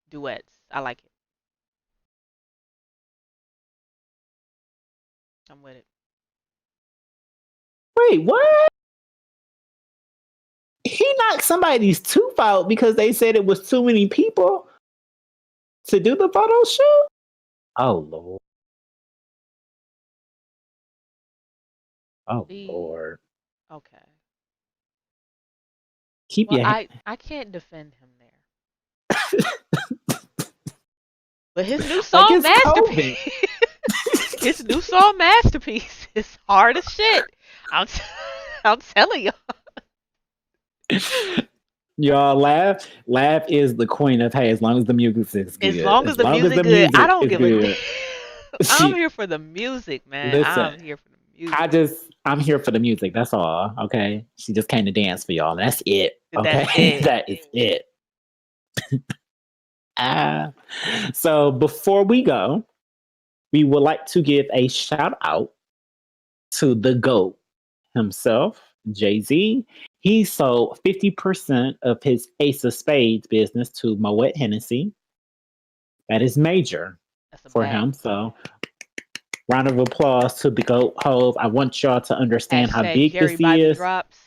duets. I like it. I'm with it. Wait, what? He knocked somebody's tooth out because they said it was too many people to do the photo shoot? Oh Lord. Oh The Lord. Okay. Keep Well, your I can't defend him there. But his new like song it's masterpiece, COVID. his new song masterpiece is hard as shit. I'm t- I'm telling you. Y'all laugh. Laugh is the queen of hey, as long as the music is As good. long as As the long as music the good, I music don't is give a damn. good. I'm She here for the music, man. listen. I'm here for the music. I'm here for the music. That's all. Okay. She just came to dance for y'all. That's it. That's Okay. it. That is it. Ah. So before we go, we would like to give a shout out to the GOAT himself, Jay Z. He sold 50% of his Ace of Spades business to Moet Hennessy. That is major That's a for bag. him. So, round of applause to the GOAT Hove. I want y'all to understand how Hashtag big this Jerry buy me is. drops.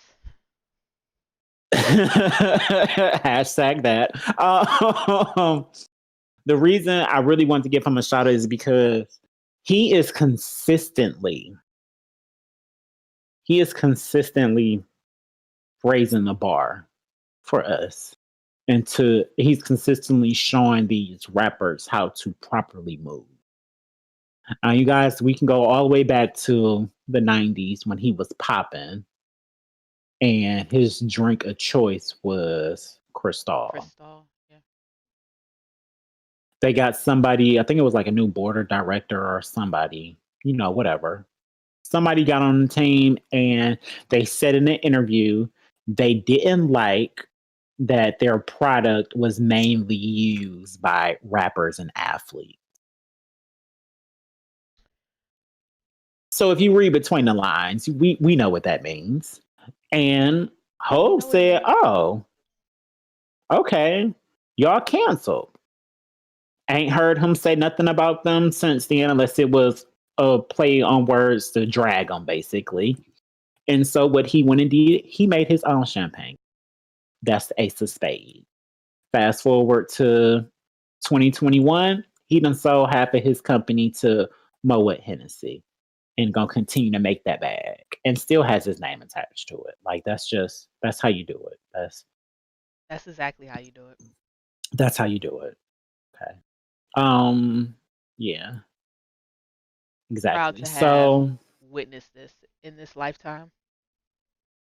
Hashtag that. The reason I really want to give him a shout out is because he is consistently he is consistently raising the bar for us. And he's consistently showing these rappers how to properly move. You guys, we can go all the way back to the 90s when he was popping, and his drink of choice was Cristal. Crystal. Yeah. They got somebody, I think it was like a new border director or somebody, whatever. Somebody got on the team and they said in an interview they didn't like that their product was mainly used by rappers and athletes. So if you read between the lines, we know what that means. And We Hope know what it said, means. "Oh, okay, y'all canceled." Ain't heard him say nothing about them since then, unless it was a play on words to drag them, basically. And so what he went and did, he made his own champagne. That's the Ace of Spades. Fast forward to 2021, he done sold half of his company to Moet Hennessy and gonna continue to make that bag and still has his name attached to it. Like that's how you do it. That's exactly how you do it. That's how you do it. Okay. Um yeah, Proud exactly. to have So witnessed this in this lifetime.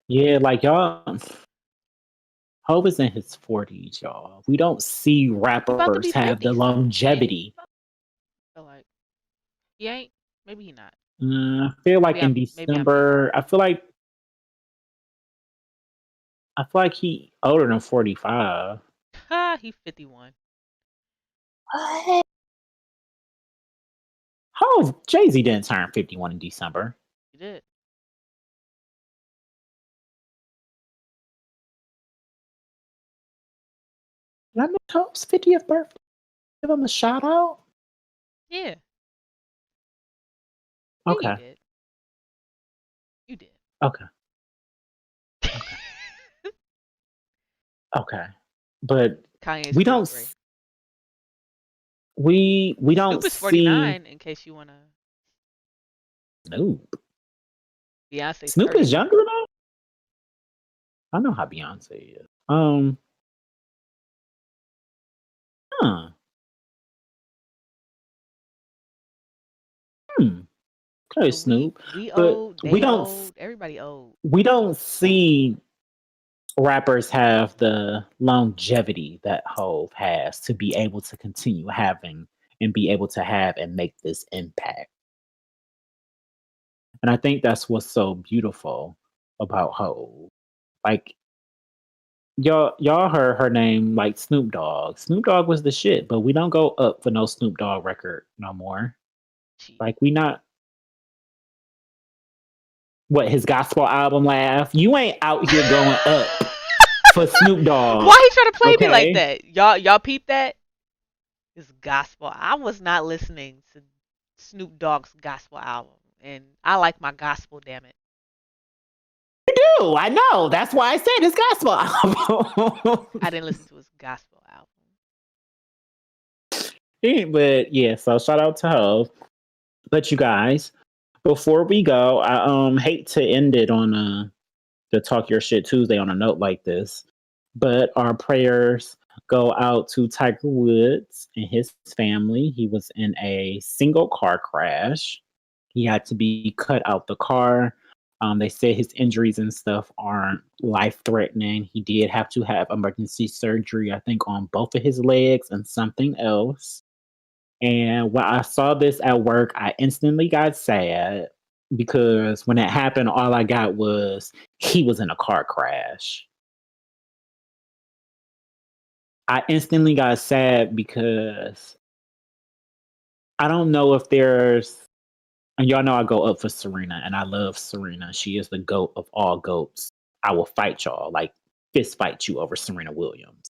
yeah, like y'all Hope is in his 40s, y'all. We don't see He about to rappers be have the 50 soon, ain't he? longevity. Feel like he ain't. Maybe he not. I feel like in Maybe I'm young. December, I feel like he older than 45. Ha, he 51. What? How Jay-Z didn't turn 51 in December. He did. Did I miss Hope's 50th birthday? Give him a shout out? Yeah. Yeah, you Okay. did. You did. Okay. Okay. Okay. But Kanye's we don't 43. s- we don't Snoop is see 49 in case you want to. Snoop. Beyonce's Snoop is 30. younger though? I know how Beyonce is. Huh. Hmm. Okay, So we Snoop. we But old, they old, everybody old. we don't see rappers have the longevity that Hove has to be able to continue having and be able to have and make this impact. And I think that's what's so beautiful about Hove. Like y'all heard her name like Snoop Dogg. Snoop Dogg was the shit, but we don't go up for no Snoop Dogg record no more. Shit. Like we not What, his gospel album laugh? You ain't out here going up for Snoop Dogg. Why he trying to play me like Okay? that? Y'all peep that? It's gospel. I was not listening to Snoop Dogg's gospel album, and I like my gospel. Damn it. Do I know? That's why I said his gospel album. I didn't listen to his gospel album. But yeah, so shout out to her. But you guys, before we go, I hate to end it on the Talk Your Shit Tuesday on a note like this, but our prayers go out to Tiger Woods and his family. He was in a single car crash. He had to be cut out the car. They said his injuries and stuff aren't life threatening. He did have to have emergency surgery, I think, on both of his legs and something else. And when I saw this at work, I instantly got sad because when it happened, all I got was he was in a car crash. I instantly got sad because I don't know if there's, and y'all know I go up for Serena and I love Serena. She is the GOAT of all GOATs. I will fight y'all, like fist fight you over Serena Williams.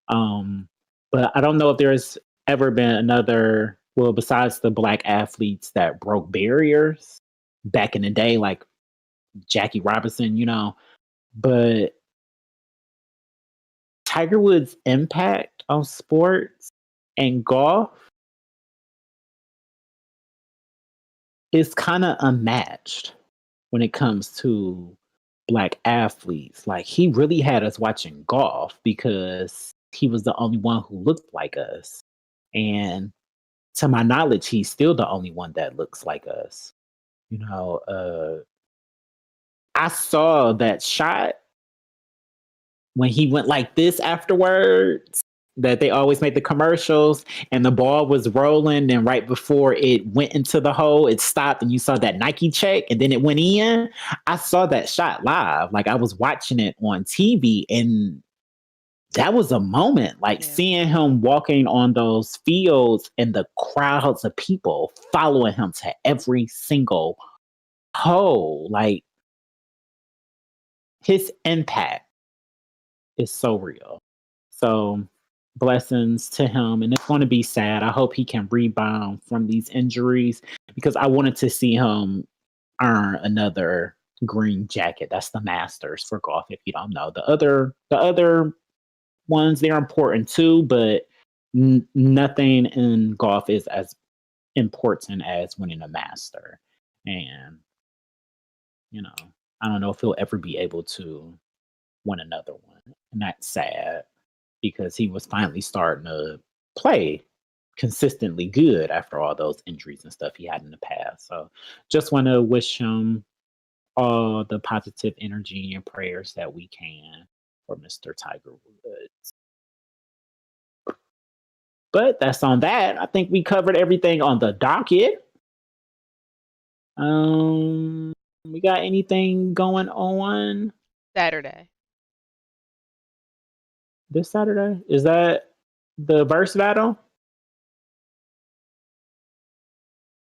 But I don't know if there's ever been another, well, besides the black athletes that broke barriers back in the day, like Jackie Robinson, but Tiger Woods' impact on sports and golf is kind of unmatched when it comes to black athletes. Like, he really had us watching golf because he was the only one who looked like us. And to my knowledge, he's still the only one that looks like us. I saw that shot when he went like this afterwards, that they always make the commercials, and the ball was rolling, and right before it went into the hole, it stopped, and you saw that Nike check, and then it went in. I saw that shot live. Like, I was watching it on TV, and that was a moment, like seeing him walking on those fields and the crowds of people following him to every single hole. Like, his impact is so real. So blessings to him. And it's going to be sad. I hope he can rebound from these injuries because I wanted to see him earn another green jacket. That's the Masters for golf, if you don't know. The other ones, they're important too, but nothing in golf is as important as winning a master. And I don't know if he'll ever be able to win another one, and that's sad because he was finally starting to play consistently good after all those injuries and stuff he had in the past. So just want to wish him all the positive energy and prayers that we can for Mr. Tiger Woods. But that's on that. I think we covered everything on the docket. We got anything going on Saturday. this Saturday? Is that the verse battle?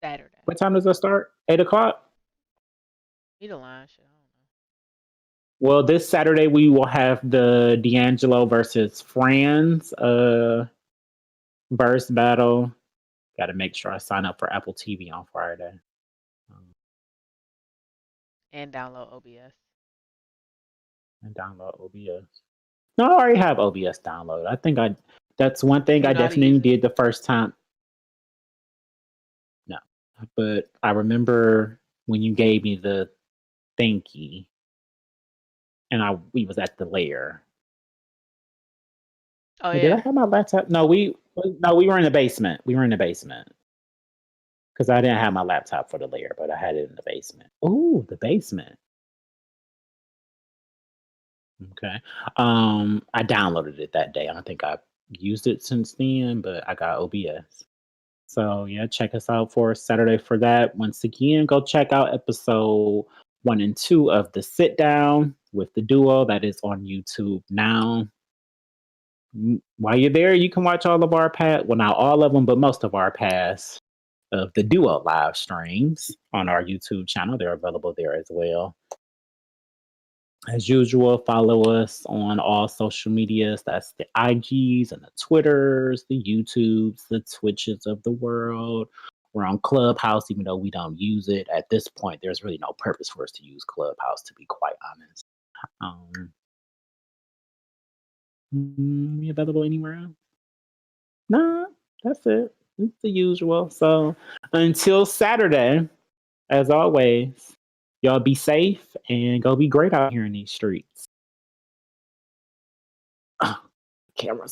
Saturday. What time does that start? 8:00? Need a line shit. I don't know. Well, this Saturday we will have the D'Angelo versus Franz verse battle. Got to make sure I sign up for Apple TV on Friday. And download OBS. And download OBS. No, I already have OBS downloaded. I think that's one thing I definitely did the first time. No, but I remember when you gave me the thingy, and we was at the lair. Oh, Wait, yeah. did I have my laptop? No, we were in the basement. We were in the basement because I didn't have my laptop for the lair, but I had it in the basement. Ooh, the basement. Okay. I downloaded it that day. I don't think I've used it since then, but I got OBS. So yeah, check us out for Saturday for that. Once again, go check out episode 1 and 2 of the Sit Down with the duo that is on YouTube now. While you're there, you can watch all of our past, well, not all of them, but most of our past of the duo live streams on our YouTube channel. They're available there as well. As usual, follow us on all social medias. That's the IGs and the Twitters, the YouTubes, the Twitches of the world. We're on Clubhouse, even though we don't use it. At this point, there's really no purpose for us to use Clubhouse, to be quite honest. We available anywhere else? Nah, that's it. It's the usual. So until Saturday, as always, y'all be safe and go be great out here in these streets. Cameras.